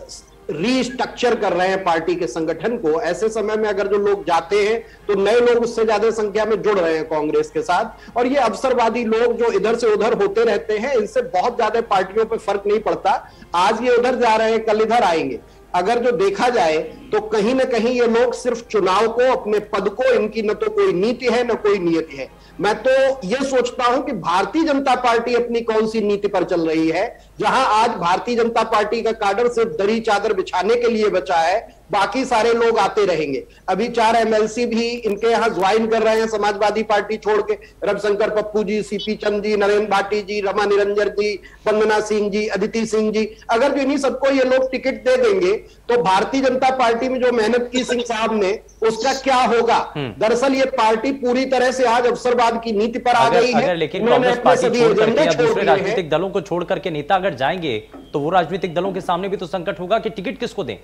F: रीस्ट्रक्चर कर रहे हैं पार्टी के संगठन को। ऐसे समय में अगर जो लोग जाते हैं तो नए लोग उससे ज्यादा संख्या में जुड़ रहे हैं कांग्रेस के साथ, और ये अवसरवादी लोग जो इधर से उधर होते रहते हैं, इनसे बहुत ज्यादा पार्टियों पे फर्क नहीं पड़ता। आज ये उधर जा रहे हैं, कल इधर आएंगे। अगर जो देखा जाए तो कहीं ना कहीं ये लोग सिर्फ चुनाव को, अपने पद को, इनकी न तो कोई नीति है न कोई नियति है। मैं तो ये सोचता हूं कि भारतीय जनता पार्टी अपनी कौन सी नीति पर चल रही है, जहां आज भारतीय जनता पार्टी का काडर सिर्फ दरी चादर बिछाने के लिए बचा है, बाकी सारे लोग आते रहेंगे। अभी 4 एमएलसी भी इनके यहाँ ज्वाइन कर रहे हैं समाजवादी पार्टी छोड़ के, रविशंकर पप्पू जी, सीपी चंद जी, नरेंद्र भाटी जी, रमा निरंजन जी, वंदना सिंह जी, अदिति सिंह जी। अगर जो इन्हीं सबको ये लोग टिकट दे देंगे तो भारतीय जनता पार्टी में जो मेहनत की सिंह साहब ने, उसका क्या होगा? दरअसल ये पार्टी पूरी तरह से आज अवसरवाद की नीति पर आ गई है।
A: लेकिन कांग्रेस पार्टी छोड़ करके या दूसरे राजनीतिक दलों को छोड़ करके नेता अगर जाएंगे तो वो राजनीतिक दलों के सामने भी तो संकट होगा कि टिकट किसको दें।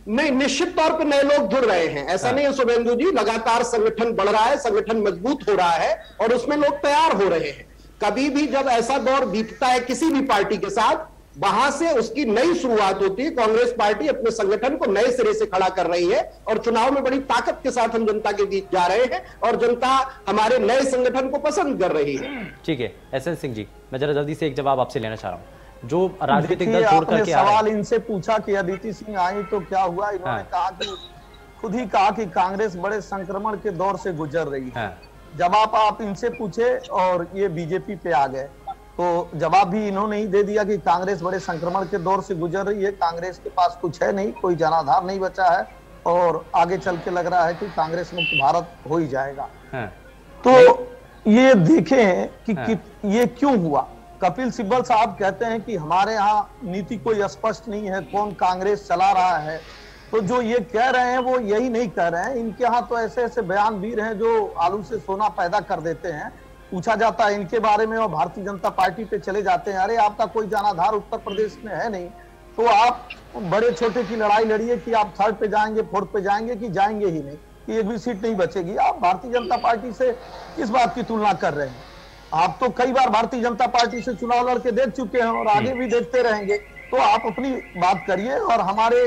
F: नहीं, निश्चित तौर पर नए लोग जुड़ रहे हैं, ऐसा नहीं है शुभेंदु जी। लगातार संगठन बढ़ रहा है, संगठन मजबूत हो रहा है, और उसमें लोग तैयार हो रहे हैं। कभी भी जब ऐसा दौर बीतता है किसी भी पार्टी के साथ, वहां से उसकी नई शुरुआत होती है। कांग्रेस पार्टी अपने संगठन को नए सिरे से खड़ा कर रही है, और चुनाव में बड़ी ताकत के साथ हम जनता के बीच जा रहे हैं, और जनता हमारे नए संगठन को पसंद कर रही है।
A: ठीक है, एसएन सिंह जी, मैं जरा जल्दी से एक जवाब आपसे लेना चाह रहा हूं। जो राजनीतिक दल छोड़ करके
G: सवाल इनसे पूछा कि अदिति सिंह आई तो क्या हुआ, इन्होंने कहा कि खुद ही कहा कि कांग्रेस बड़े संक्रमण के दौर से गुजर रही है। जवाब आप इनसे पूछे और ये बीजेपी पे आ गए, तो जवाब भी इन्होंने ही दे दिया कि कांग्रेस बड़े संक्रमण के दौर से गुजर रही है, कांग्रेस के पास कुछ है नहीं, कोई जनाधार नहीं बचा है, और आगे चल के लग रहा है कि कांग्रेस मुक्त भारत हो ही जाएगा। तो ये देखें कि ये क्यों हुआ। कपिल सिब्बल साहब कहते हैं कि हमारे यहाँ नीति कोई स्पष्ट नहीं है, कौन कांग्रेस चला रहा है। तो जो ये कह रहे हैं वो यही नहीं कह रहे हैं, इनके यहाँ तो ऐसे ऐसे बयानवीर हैं जो आलू से सोना पैदा कर देते हैं। पूछा जाता है इनके बारे में और भारतीय जनता पार्टी पे चले जाते हैं, अरे आपका कोई जनाधार उत्तर प्रदेश में है नहीं, तो आप बड़े छोटे की लड़ाई लड़िए कि आप 3rd पे जाएंगे, 4th पे जाएंगे कि जाएंगे ही नहीं, कि एक भी सीट नहीं बचेगी। आप भारतीय जनता पार्टी से किस बात की तुलना कर रहे हैं? आप तो कई बार भारतीय जनता पार्टी से चुनाव लड़के देख चुके हैं और आगे भी देखते रहेंगे। तो आप अपनी बात करिए और हमारे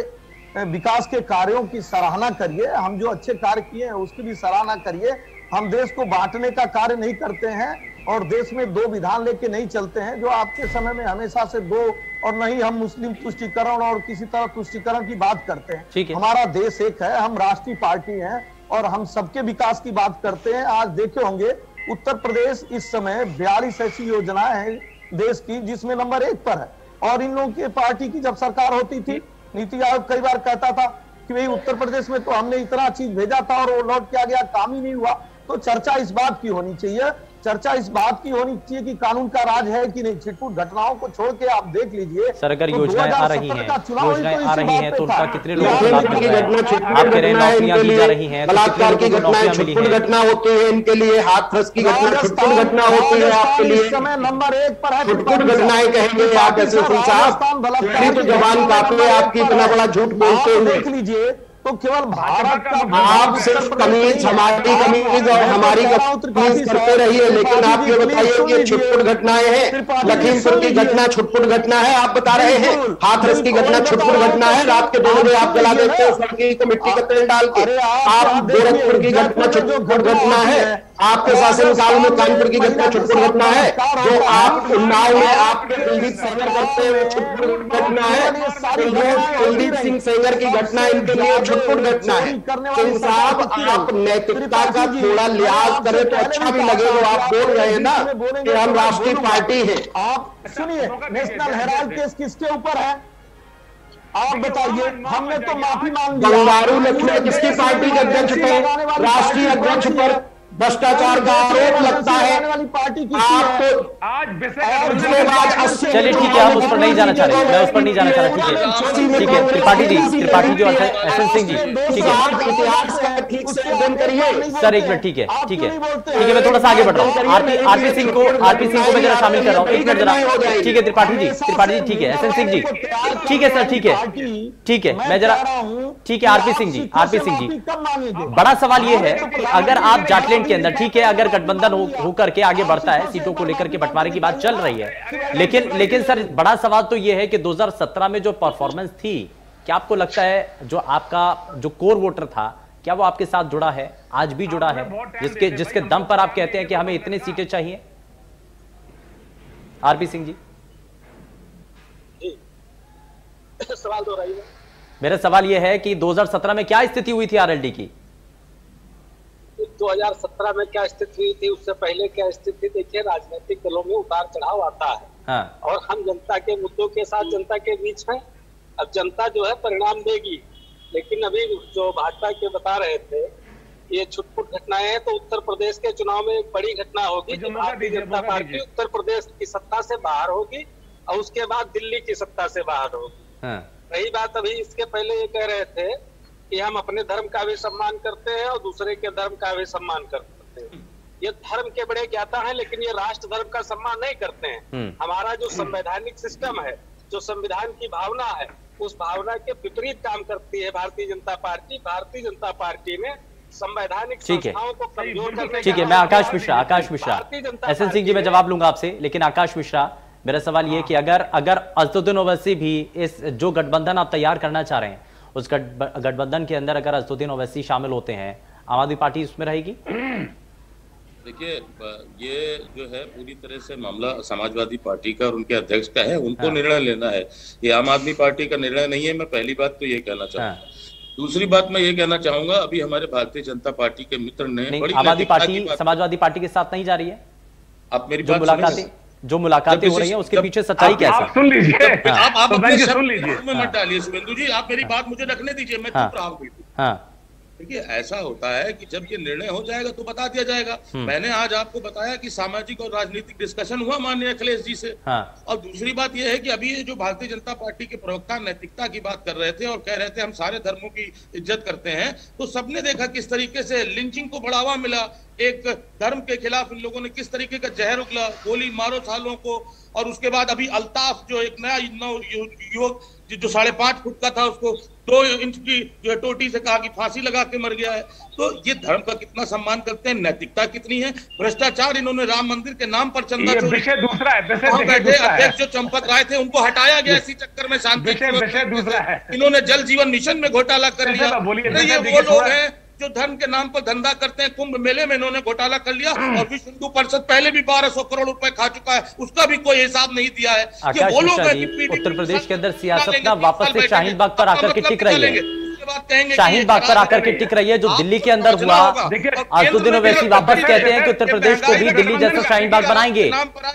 G: विकास के कार्यों की सराहना करिए, हम जो अच्छे कार्य किए हैं उसकी भी सराहना करिए। हम देश को बांटने का कार्य नहीं करते हैं और देश में 2 विधान लेके नहीं चलते हैं, जो आपके समय में हमेशा से 2, और नहीं हम मुस्लिम तुष्टीकरण और किसी तरह तुष्टीकरण की बात करते हैं। हमारा देश एक है, हम राष्ट्रीय पार्टी हैं और हम सबके विकास की बात करते हैं। आज देखे होंगे उत्तर प्रदेश इस समय 42 ऐसी योजनाएं हैं देश की जिसमें नंबर 1 पर है, और इन लोगों की पार्टी की जब सरकार होती थी, नीति आयोग कई बार कहता था कि भाई उत्तर प्रदेश में तो हमने इतना चीज भेजा था और वो लौट के आ गया, काम ही नहीं हुआ। तो चर्चा इस बात की होनी चाहिए चर्चा इस बात की होनी चाहिए कि कानून का राज है कि नहीं। छिटपुट घटनाओं को छोड़ के आप देख लीजिए
A: सर, अगर
G: तो
A: योजनाएं आ रही हैं, योजनाएं आ रही हैं तो उनका कितने लोगों को लाभ मिल रहा है? आप कह रहे हैं नौकरियां दी जा रही हैं, तो कितने लोगों को नौकरियां मिली हैं?
F: घटना होती है इनके लिए, हाथरस की घटना, छुटपुट घटना होती है आपके लिए,
G: समय नंबर 1 पर है।
F: छुटपुट घटनाएं कहेंगे आप एसएसपी साहब, तो जवान काफी आपकी इतना बड़ा झूठ बोलते हुए।
G: देख लीजिए तो केवल भारत का
F: आप सिर्फ कमीज, हमारी कमीज और हमारी कमीज करते रहिए, लेकिन आप ये बताइए कि ये छुटपुट घटनाएं हैं। लखीमपुर की घटना छुटपुट घटना है, आप बता रहे हैं। हाथरस की घटना छुटपुट घटना है, रात के 2 बजे आप जला देते हैं उस लड़की को मिट्टी का तेल डाल के। आप गोरखपुर की घटना छुटपुट घटना है, आपके शासनकाल में कानपुर की घटना छुटपुट घटना है, जो आप उन्नाव में आपके कुलदीप सेंगर करते हुए छुटपुट घटना है। कुलदीप सिंह सेंगर की घटना इनके लिए छुटपुट घटना है। सिंह साहब, आप नैतिकता का थोड़ा लिहाज करें तो अच्छा भी लगेगा। आप बोल रहे हैं ना कि हम राष्ट्रीय पार्टी है।
G: आप सुनिए, नेशनल हेराल्ड केस किसके ऊपर है आप बताइए। हमने तो माफी मांग ली।
F: बंगारू लक्ष्मण किसकी पार्टी के अध्यक्ष थे? राष्ट्रीय अध्यक्ष पर भ्रष्टाचार का आरोप लगता है।
G: वाली पार्टी की
F: आपको
A: चलिए ठीक है, हम उस पर नहीं जाना चाह रहे, मैं उस पर नहीं जाना चाह रहा। ठीक है त्रिपाठी जी जो एसएन सिंह जी, ठीक है
F: इतिहास का ठीक से अध्ययन करिए
A: सर। एक मिनट, ठीक है ठीक है, मैं थोड़ा सा आगे बढ़ रहा हूँ। आरपी सिंह को मैं जरा शामिल कर रहा हूँ, एक मिनट जरा। ठीक है त्रिपाठी जी ठीक है, एसएन सिंह जी ठीक है सर, ठीक है मैं जरा, ठीक है आरपी सिंह जी। बड़ा सवाल ये है कि अगर आप जाटलैंड के अंदर, ठीक है, अगर गठबंधन होकर के आगे बढ़ता है, सीटों को लेकर के बंटवारे की बात चल रही है, लेकिन सर बड़ा सवाल तो यह है कि 2017 में जो परफॉर्मेंस थी, क्या आपको लगता है जो आपका जो कोर वोटर था, क्या वो आपके साथ जुड़ा है, आज भी जुड़ा है, जिसके दम पर आप कहते हैं कि हमें इतनी सीटें चाहिए? आरपी सिंह जी,
H: सवाल दोहराइए।
A: मेरा सवाल यह है कि 2017 में क्या स्थिति हुई थी आरएलडी की?
H: 2017 में क्या स्थिति हुई थी, उससे पहले क्या स्थिति थी? देखिए, राजनीतिक दलों में उतार चढ़ाव आता है।
A: हाँ।
H: और हम जनता के मुद्दों के साथ जनता के बीच हैं। अब जनता जो है परिणाम देगी, लेकिन अभी जो भाजपा के बता रहे थे ये छुटपुट घटनाएं हैं, तो उत्तर प्रदेश के चुनाव में एक बड़ी घटना होगी कि भारतीय जनता पार्टी उत्तर प्रदेश की सत्ता से बाहर होगी और उसके बाद दिल्ली की सत्ता से बाहर होगी।
A: हाँ।
H: रही बात, अभी इसके पहले ये कह रहे थे कि हम अपने धर्म का भी सम्मान करते हैं और दूसरे के धर्म का भी सम्मान करते हैं। ये धर्म के बड़े ज्ञाता हैं, लेकिन ये राष्ट्र धर्म का सम्मान नहीं करते हैं। हमारा जो संवैधानिक सिस्टम है, जो संविधान की भावना है, उस भावना के विपरीत काम करती है भारतीय जनता पार्टी। भारतीय जनता पार्टी ने संवैधानिक संस्थाओं को कमजोर करने।
A: ठीक है, मैं आकाश मिश्रा एसएन सिंह जी मैं जवाब लूंगा आपसे, लेकिन आकाश मिश्रा, मेरा सवाल ये कि अगर असदुद्दीन ओवैसी भी इस जो गठबंधन आप तैयार करना चाह रहे हैं, उस गठबंधन के अंदर अगर असदुद्दीन ओवैसी शामिल होते हैं, आम आदमी पार्टी उसमें रहेगी?
E: देखिए, ये जो है पूरी तरह से मामला समाजवादी पार्टी का और उनके अध्यक्ष का है, उनको निर्णय लेना है। ये आम आदमी पार्टी का निर्णय नहीं है। मैं पहली बात तो ये कहना चाहूंगा। दूसरी बात मैं ये कहना चाहूंगा, अभी हमारे भारतीय जनता पार्टी के मित्र ने बड़ी
A: आम आदमी पार्टी समाजवादी पार्टी के साथ नहीं जा रही है।
E: आप मेरी बात
A: जो मुलाकातें हो रही हैं उसके पीछे सच्चाई क्या है?
D: आप सुन लीजिए,
E: आप अपने
D: सुन लीजिए,
E: मत डालिए शुभेंदु जी, आप मेरी बात मुझे रखने दीजिए, मैं चुप रहा हूँ।
A: हाँ।
E: देखिए, ऐसा होता है कि जब ये निर्णय हो जाएगा तो बता दिया जाएगा। मैंने आज आपको बताया कि सामाजिक और राजनीतिक डिस्कशन हुआ माननीय अखिलेश जी से। और दूसरी बात यह है कि अभी ये जो भारतीय जनता पार्टी के प्रवक्ता नैतिकता की बात कर रहे थे और कह रहे थे हम सारे धर्मों की इज्जत करते हैं, तो सबने देखा किस तरीके से लिंचिंग को बढ़ावा मिला, एक धर्म के खिलाफ इन लोगों ने किस तरीके का जहर उगला, गोली मारो सालों को। और उसके बाद अभी अल्ताफ जो एक नया युवक जो 5.5 फुट का था, उसको 2 इंच की जो है टोटी से कहा कि फांसी लगा के मर गया है। तो ये धर्म का कितना सम्मान करते हैं, नैतिकता कितनी है। भ्रष्टाचार, इन्होंने राम मंदिर के नाम पर चंदा
D: दूसरा है,
E: बैठे अध्यक्ष जो चंपत राय थे उनको हटाया गया इसी चक्कर में, शांति। इन्होंने जल जीवन मिशन में घोटाला कर लिया। ये वो लोग हैं जो धर्म के नाम पर धंधा करते हैं। कुंभ मेले में इन्होंने घोटाला कर लिया और विश्व हिंदू परिषद पहले भी 1200 करोड़ रुपए खा चुका है, उसका भी कोई हिसाब नहीं दिया है।
A: आकाश मिश्रा जी, उत्तर प्रदेश के अंदर सियासत ना वापस से शाहीन बाग पर आकर के टिक रही है। शाहीन बाग पर आकर के टिक रही है, जो दिल्ली के अंदर हुआ। असदुद्दीन ओवैसी वापस कहते हैं कि उत्तर प्रदेश को भी दिल्ली जैसा शाहीन बाग बनाएंगे।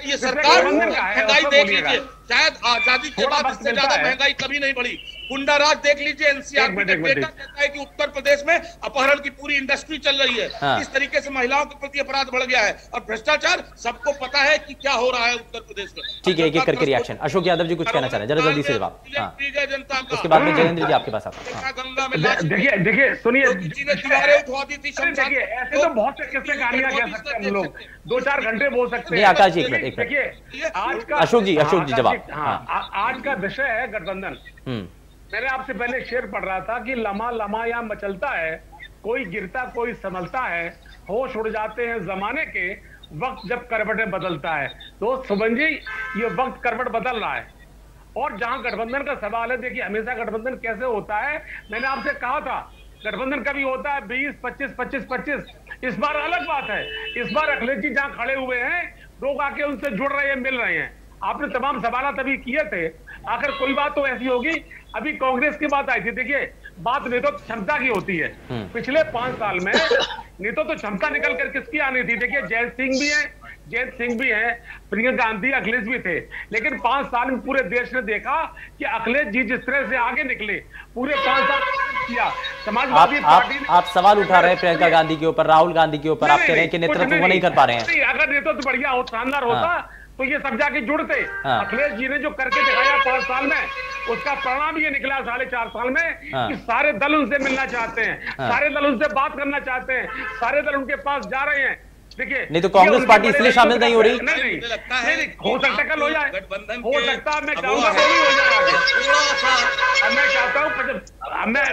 E: ये सरकार महंगाई देख लीजिए, शायद आजादी के बाद इससे ज्यादा महंगाई कभी नहीं बढ़ी। गुंडा राज देख लीजिए, एनसीआरबी का डेटा कहता है कि उत्तर प्रदेश में अपहरण की पूरी इंडस्ट्री चल रही है। इस तरीके से महिलाओं के प्रति अपराध बढ़ गया है और भ्रष्टाचार सबको पता है कि क्या हो रहा है उत्तर प्रदेश में। ठीक है, एक-एक करके रिएक्शन। अशोक यादव जी कुछ कहना चाह रहे हैं, जरा जल्दी से जवाब। जनता का उसके बाद में जयेंद्र जी आपके पास आता है। गंगा में
D: देखिए सुनिए,
E: दीवारें उठवा दी थी,
D: ऐसे तो बहुत से किस्से कहानियां कह सकते हैं हम लोग, 2-4 घंटे बोल सकते हैं।
A: आकाश जी एक मिनट।
D: देखिए आज का
A: अशोक जी जवाब।
D: आज का विषय है गठबंधन। मैंने आपसे पहले शेर पढ़ रहा था कि लम्हा लम्हा यहाँ मचलता है, कोई गिरता कोई संभलता है, होश उड़ जाते हैं जमाने के, वक्त जब करवटें बदलता है। तो सुमन जी, ये वक्त करवट बदल रहा है। और जहां गठबंधन का सवाल है, देखिए हमेशा गठबंधन कैसे होता है, मैंने आपसे कहा था गठबंधन कभी होता है 20-25-25-25। इस बार अलग बात है। इस बार अखिलेश जी जहां खड़े हुए हैं, लोग आके उनसे जुड़ रहे हैं, मिल रहे हैं। आपने तमाम सवाल तभी किए थे, आखिर कोई बात तो ऐसी होगी। अभी कांग्रेस की बात आई थी, देखिए बात नेतृत्व क्षमता की होती है। पिछले 5 साल में नेतृत्व क्षमता निकल कर किसकी आनी थी? देखिए जयंत सिंह भी है, प्रियंका गांधी, अखिलेश भी थे। लेकिन 5 साल में पूरे देश ने देखा कि अखिलेश जी जिस तरह से आगे निकले, पूरे 5 साल किया। समाजवादी पार्टी
A: आप सवाल उठा रहे हैं प्रियंका गांधी के ऊपर, राहुल गांधी के ऊपर, आप कह रहे हैं कि नेतृत्व वो नहीं कर पा रहे हैं।
D: अगर नेतृत्व बढ़िया हो, शानदार होता तो ये सब जाके जुड़ते। अखिलेश जी ने जो करके दिखाया 5 साल में, उसका परिणाम ये निकला 4.5 साल में कि सारे दल उनसे मिलना चाहते हैं, सारे दल उनसे बात करना चाहते हैं, सारे दल उनके पास जा रहे हैं। देखिए
A: नहीं तो कांग्रेस पार्टी इसलिए शामिल नहीं हो रही।
D: नहीं, हो सकता है कल हो जाए, हो सकता है, मैं चाहूंगा वो भी हो जाए। मैं चाहता हूँ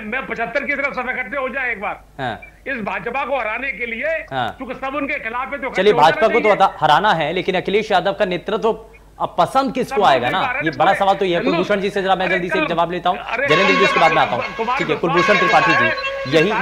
D: मैं 75 की तरफ सब इकट्ठे हो जाए एक बार। इस भाजपा को हराने के लिए, क्योंकि सब उनके खिलाफ है। तो
A: चलिए भाजपा को तो हराना है, लेकिन अखिलेश यादव का नेतृत्व अब पसंद किसको आएगा ना, ये बड़ा सवाल तो ये है। कुलभूषण जी से जरा मैं जल्दी से जवाब लेता हूँ, जयेंद्र जी उसके बाद में आता हूँ। ठीक है, कुलभूषण त्रिपाठी जी,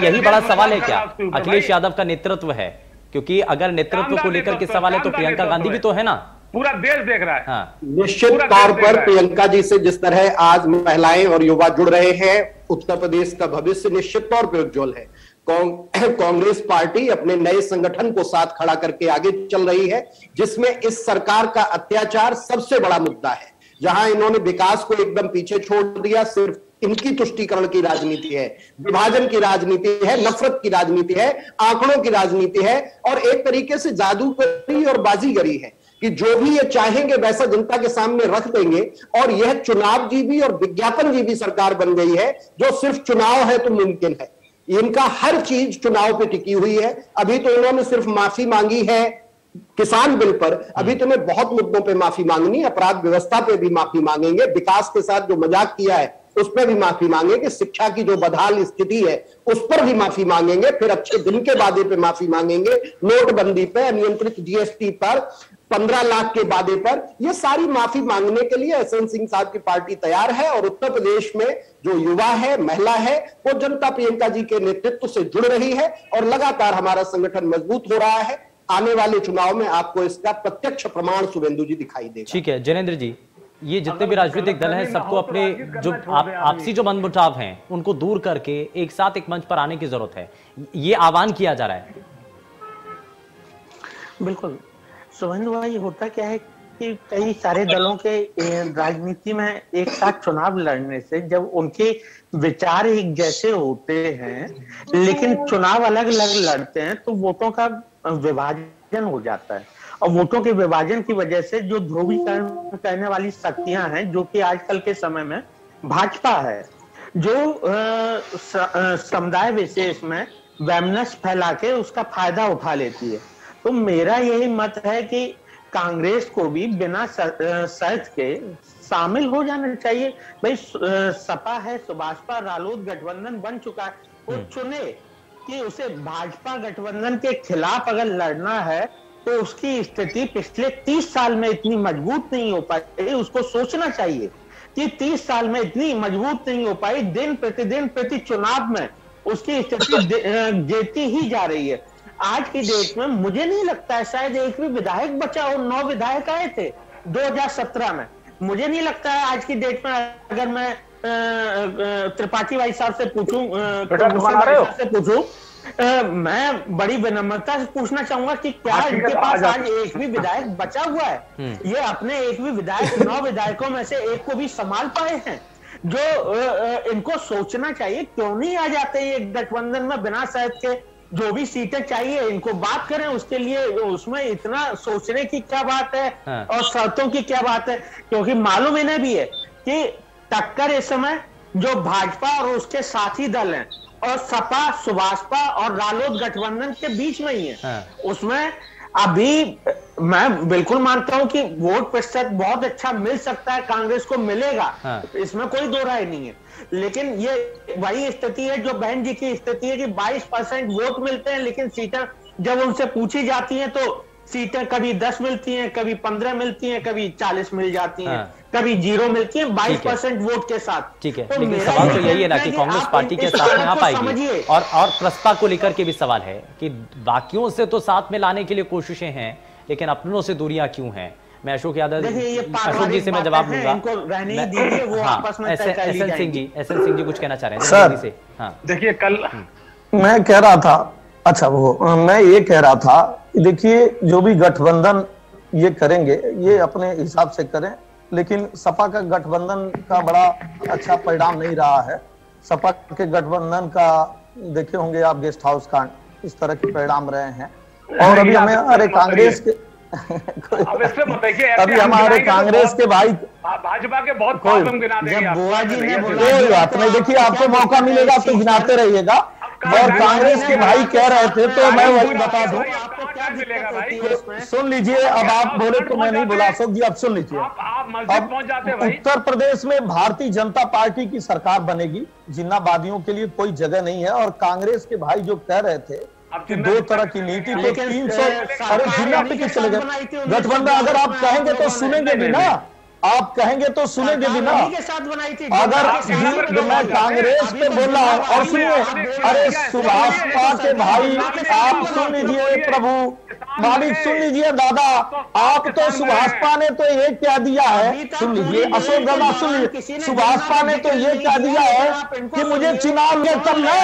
A: यही बड़ा सवाल है क्या अखिलेश यादव का नेतृत्व है? क्योंकि अगर नेतृत्व को लेकर के सवाल है तो प्रियंका गांधी भी तो है ना,
D: पूरा देश देख रहा है।
F: निश्चित तौर पर प्रियंका जी से जिस तरह आज महिलाएं और युवा जुड़ रहे हैं, उत्तर प्रदेश का भविष्य निश्चित तौर पर उज्जवल है। कांग्रेस पार्टी अपने नए संगठन को साथ खड़ा करके आगे चल रही है, जिसमें इस सरकार का अत्याचार सबसे बड़ा मुद्दा है। जहां इन्होंने विकास को एकदम पीछे छोड़ दिया, सिर्फ इनकी तुष्टीकरण की राजनीति है, विभाजन की राजनीति है, नफरत की राजनीति है, आंकड़ों की राजनीति है, और एक तरीके से जादूगरी और बाजीगरी है कि जो भी ये चाहेंगे वैसा जनता के सामने रख देंगे। और यह चुनाव जीवी और विज्ञापन जीवी सरकार बन गई है, जो सिर्फ चुनाव है तो मुमकिन है। इनका हर चीज चुनाव पे टिकी हुई है। अभी तो इन्होंने सिर्फ माफी मांगी है किसान बिल पर, अभी तुम्हें बहुत मुद्दों पे माफी मांगनी, अपराध व्यवस्था पे भी माफी मांगेंगे, विकास के साथ जो मजाक किया है उस पर भी माफी मांगेंगे, शिक्षा की जो बदहाल स्थिति है उस पर भी माफी मांगेंगे, फिर अच्छे दिन के वादे पे माफी मांगेंगे, नोटबंदी पे, अनियंत्रित जीएसटी पर, 15 लाख के वादे पर। ये सारी माफी मांगने के लिए यशवंत सिंह साहब की पार्टी तैयार है। और उत्तर प्रदेश में जो युवा है, महिला है, वो जनता प्रियंका जी के नेतृत्व से जुड़ रही है और लगातार हमारा संगठन मजबूत हो रहा है। आने वाले चुनाव में आपको इसका प्रत्यक्ष प्रमाण शुभेंदु जी दिखाई देगा।
A: ठीक है जयेंद्र जी, ये जितने भी राजनीतिक दल हैं सबको अपने जो आपसी जो मनमुटाव हैं उनको दूर करके एक साथ एक मंच पर आने की जरूरत है, ये आह्वान किया जा रहा है।
I: बिल्कुल शुभेंदु भाई, होता क्या है कि कई सारे दलों के राजनीति में एक साथ चुनाव लड़ने से जब उनके विचार एक जैसे होते हैं लेकिन चुनाव अलग अलग लड़ते हैं तो वोटों का विभाजन हो जाता है। और वोटों के विभाजन की वजह से जो ध्रुवीकरण करने वाली शक्तियां हैं, जो कि आजकल के समय में भाजपा है, जो समुदाय विशेष में वैमनस्य फैला के उसका फायदा उठा लेती है। तो मेरा यही मत है कि कांग्रेस को भी बिना शर्त के शामिल हो जाना चाहिए। भाई सपा है, सुभाषपा रालोद गठबंधन बन चुका है, वो चुने कि उसे भाजपा गठबंधन के खिलाफ अगर लड़ना है तो उसकी स्थिति पिछले 30 साल में इतनी मजबूत नहीं हो पाई। उसको सोचना चाहिए कि 30 साल में इतनी मजबूत नहीं हो पाई, दिन प्रतिदिन प्रति चुनाव में उसकी स्थिति गिरती ही जा रही है। आज की डेट में मुझे नहीं लगता है शायद एक भी विधायक बचा हो। 9 विधायक आए थे 2017 में। मुझे नहीं लगता है आज की डेट में अगर मैं त्रिपाठी भाई साहब से पूछूं, से पूछूं, मैं बड़ी विनम्रता से पूछना चाहूंगा कि क्या इनके पास आज एक भी विधायक बचा हुआ है? ये अपने एक भी विधायक 9 विधायकों में से एक को भी संभाल पाए हैं? जो इनको सोचना चाहिए, क्यों नहीं आ जाते ये गठबंधन में बिना शर्त के? जो भी सीटें चाहिए इनको बात करें, उसके लिए उसमें इतना सोचने की क्या बात है और शर्तों की क्या बात है? क्योंकि मालूम इन्हें भी है कि टक्कर इस समय जो भाजपा और उसके साथी दल हैं और सपा, सुभाषपा और रालोद गठबंधन के बीच में ही है। उसमें अभी मैं बिल्कुल मानता हूं कि वोट प्रतिशत बहुत अच्छा मिल सकता है, कांग्रेस को मिलेगा, इसमें कोई दो राय नहीं है। लेकिन ये वही स्थिति है जो बहन जी की स्थिति है कि 22% वोट मिलते हैं, लेकिन सीटें जब उनसे पूछी जाती हैं तो सीटें कभी 10 मिलती हैं, कभी 15 मिलती हैं, कभी 40 मिल जाती हैं, कभी 0 मिलती हैं 22% वोट के साथ।
A: ठीक है, तो लेकिन सवाल तो यही है ना कि कांग्रेस पार्टी के साथ में आ पाएगी, और प्रसपा को लेकर के भी सवाल है कि बाकियों से तो साथ में लाने के लिए कोशिशें हैं, लेकिन अपनों से दूरियां क्यों हैं? मैं अशोक यादव, अशोक जी से मैं जवाब लूंगा। एसएन सिंह जी कुछ कहना चाह रहे हैं
G: सर
A: से? हाँ
D: देखिए, कल
G: मैं कह रहा था, अच्छा वो मैं ये कह रहा था कि देखिए जो भी गठबंधन ये करेंगे ये अपने हिसाब से करें, लेकिन सपा का गठबंधन का बड़ा अच्छा परिणाम नहीं रहा है। सपा के गठबंधन का देखे होंगे आप, गेस्ट हाउस कांड, इस तरह के परिणाम रहे हैं। और अभी हमें हमारे कांग्रेस के अभी हमारे कांग्रेस के भाई
D: भाजपा के बहुत प्रॉब्लम गिना देंगे आप।
G: कोई बात नहीं, देखिए आपको मौका मिलेगा तो गिनाते रहिएगा। और कांग्रेस के भाई कह रहे थे तो मैं वही बता दूं, सुन लीजिए। अब आप बोले तो मैं नहीं बोला, अशोक जी आप सुन लीजिए। अब उत्तर प्रदेश में भारतीय जनता पार्टी की सरकार बनेगी, जिन्नावादियों के लिए कोई जगह नहीं है। और कांग्रेस के भाई जो कह रहे थे कि 2 तरह की नीति, तो 300 अरे जिन्ना पे चले गए गठबंधन। अगर आप कहेंगे तो सुनेंगे भी ना, आप कहेंगे तो सुनेंगे भी ना। अगर मैं कांग्रेस पे बोल रहा हूं, और सुनिए, अरे सुभाषपा के भाई आप सुन लीजिए, प्रभु मालिक सुन लीजिए, दादा आप तो सुभाषपा ने तो ये क्या दिया है, सुन लीजिए अशोक दादा सुन लीजिए, सुभाषपा ने तो ये क्या दिया है कि मुझे चुनाव में तब ना,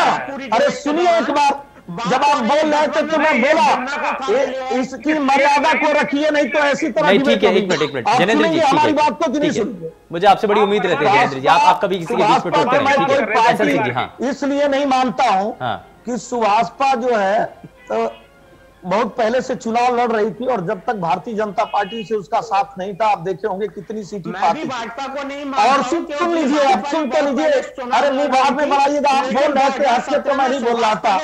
G: अरे सुनिए एक बार, जब आप बोल रहे थे तो मैं बोला इसकी मर्यादा को रखिए, नहीं तो ऐसी तरह।
A: नहीं ठीक है, एक मिनट जनेंद्र जी,
G: हमारी बात को नहीं सुनिए।
A: मुझे आपसे बड़ी उम्मीद रहती है जनेंद्र जी, आप कभी किसी के बीच में टोकते नहीं।
G: इसलिए नहीं मानता हूं कि सुभाषपा जो है तो बहुत पहले से चुनाव लड़ रही थी, और जब तक भारतीय जनता पार्टी से उसका साथ नहीं था, आप देखे होंगे कितनी सीटें पाती।
I: भाजपा को नहीं
G: और सुन लीजिए, आप सुन तो लीजिए, अरे मुंह बाद में बनाइएगा, आप बोल रहे थे हंस के, तो मैं नहीं बोल रहा था।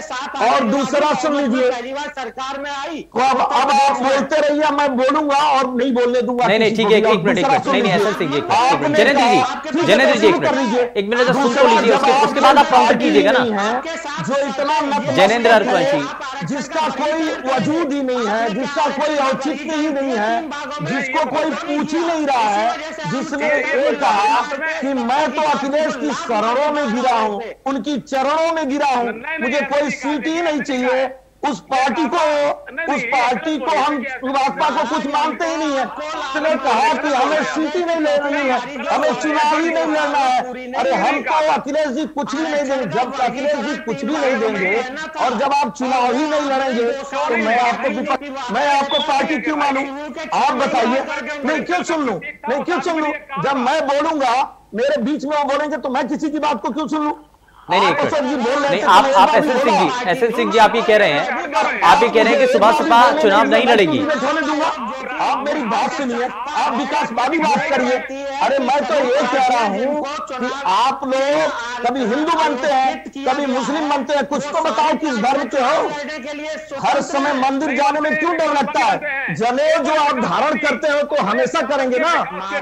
G: और दूसरा सुन लीजिए,
I: पहली बार सरकार में आई,
G: अब आप बोलते रहिए, मैं बोलूंगा और नहीं बोलने दूंगा।
A: नहीं ठीक है, एक मिनट नहीं ऐसा सिंह जी, जनेंद्र जी एक मिनट सुन तो लीजिए, उसके बाद आप काउंटर कीजिएगा ना।
G: जो इतना
A: जनेंद्र हरवंशी,
G: जिसका कोई वजूद ही नहीं है, जिसका कोई औचित्य ही नहीं है, जिसको कोई पूछ ही नहीं रहा है, जिसने ये कहा कि मैं तो अखिलेश की शरणों में गिरा हूं, उनकी चरणों में गिरा हूं, मुझे कोई सीट ही नहीं चाहिए। उस पार्टी को हम भाजपा को कुछ मानते ही नहीं है। उसने कहा कि हमें सीट ही नहीं लेनी है, हमें चुनाव ही नहीं लड़ना है। अरे हमको अखिलेश जी कुछ भी नहीं देंगे। जब अखिलेश जी कुछ भी नहीं देंगे और जब आप चुनाव ही नहीं लड़ेंगे तो मैं आपको पार्टी क्यों मानूं? आप बताइए, मैं क्यों सुन लूं? मैं क्यों सुन लूं? जब मैं बोलूंगा मेरे बीच में वो बोलेंगे तो मैं किसी की बात को क्यों सुन लूं?
A: नहीं आप एसएन सिंह जी आप ये कह रहे हैं कि सुभाषपा चुनाव नहीं लड़ेगी।
G: आप मेरी बात सुनिए, आप विकासवादी बात करिए। अरे मैं तो ये कह रहा हूँ कि आप लोग कभी हिंदू बनते हैं, कभी मुस्लिम बनते हैं, कुछ तो बताओ किस धर्म के हो। हर समय मंदिर जाने में क्यों डर लगता है? जनेऊ जो आप धारण करते हो तो हमेशा करेंगे ना,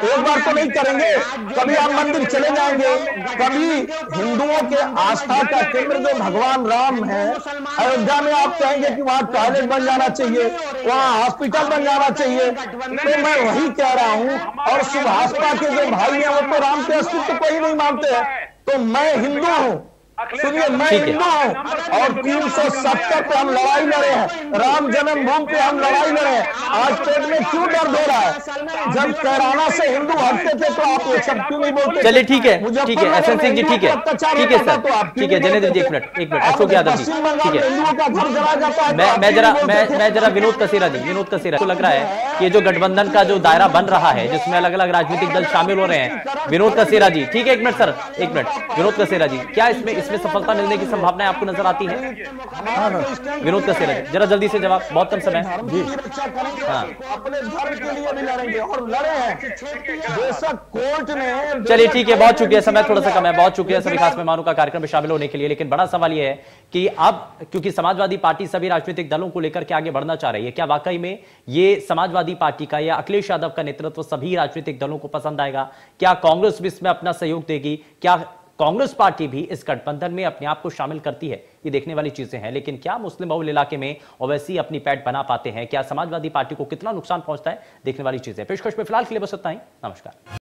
G: एक बार तो नहीं करेंगे। कभी आप मंदिर चले जाएंगे, कभी हिंदुओं के आस्था का केंद्र जो भगवान राम है, अयोध्या में आप कहेंगे कि वहां टॉयलेट बन जाना चाहिए, वहां हॉस्पिटल बन जाना चाहिए। तो मैं वही कह रहा हूं। और सुभाषपा के जो भाई हैं वो तो राम के अस्तित्व को ही नहीं मानते हैं। तो मैं हिंदू हूं, सुनिए, मैं हिंदू हूँ और 370 पे हम लड़ाई लड़े हैं, राम जन्मभूमि पे हम लड़ाई लड़े हैं। आज पेट में क्यों दर्द हो रहा है? जब कैराना से हिंदू हटते थे तो आप ये सब क्यों नहीं बोलते?
A: चलिए ठीक है एसएन सिंह जी, ठीक है सर, ठीक है जनेन्द्र जी, एक मिनट अशोक यादव जी, ठीक है। मैं जरा विनोद कसेरा को लग रहा है कि ये जो गठबंधन का जो दायरा बन रहा है जिसमें अलग अलग राजनीतिक दल शामिल हो रहे हैं, विनोद कसेरा जी, ठीक है, एक मिनट सर, एक मिनट विनोद कसेरा जी, क्या इसमें सफलता मिलने की संभावनाएं आपको नजर आती है? विनोद कसेरा जी, जरा जल्दी से जवाब, बहुत कम समय जी। हाँ,
G: अपने धर्म के लिए भी लड़ेंगे और लड़े हैं, बेशक कोर्ट ने।
A: चलिए ठीक है, बहुत शुक्रिया, समय थोड़ा सा कम है, बहुत शुक्रिया सभी खास मेहमानों का कार्यक्रम में शामिल होने के लिए। लेकिन बड़ा सवाल यह है कि अब क्योंकि समाजवादी पार्टी सभी राजनीतिक दलों को लेकर के आगे बढ़ना चाह रही है, क्या वाकई में ये समाजवादी पार्टी का या अखिलेश यादव का नेतृत्व सभी राजनीतिक दलों को पसंद आएगा? क्या कांग्रेस भी इसमें अपना सहयोग देगी? क्या कांग्रेस पार्टी भी इस गठबंधन में अपने आप को शामिल करती है? ये देखने वाली चीजें हैं। लेकिन क्या मुस्लिम बहुल इलाके में ओवैसी अपनी पैठ बना पाते हैं? क्या समाजवादी पार्टी को कितना नुकसान पहुंचता है? देखने वाली चीजें। पेशकश में फिलहाल के लिए बस इतना ही। नमस्कार।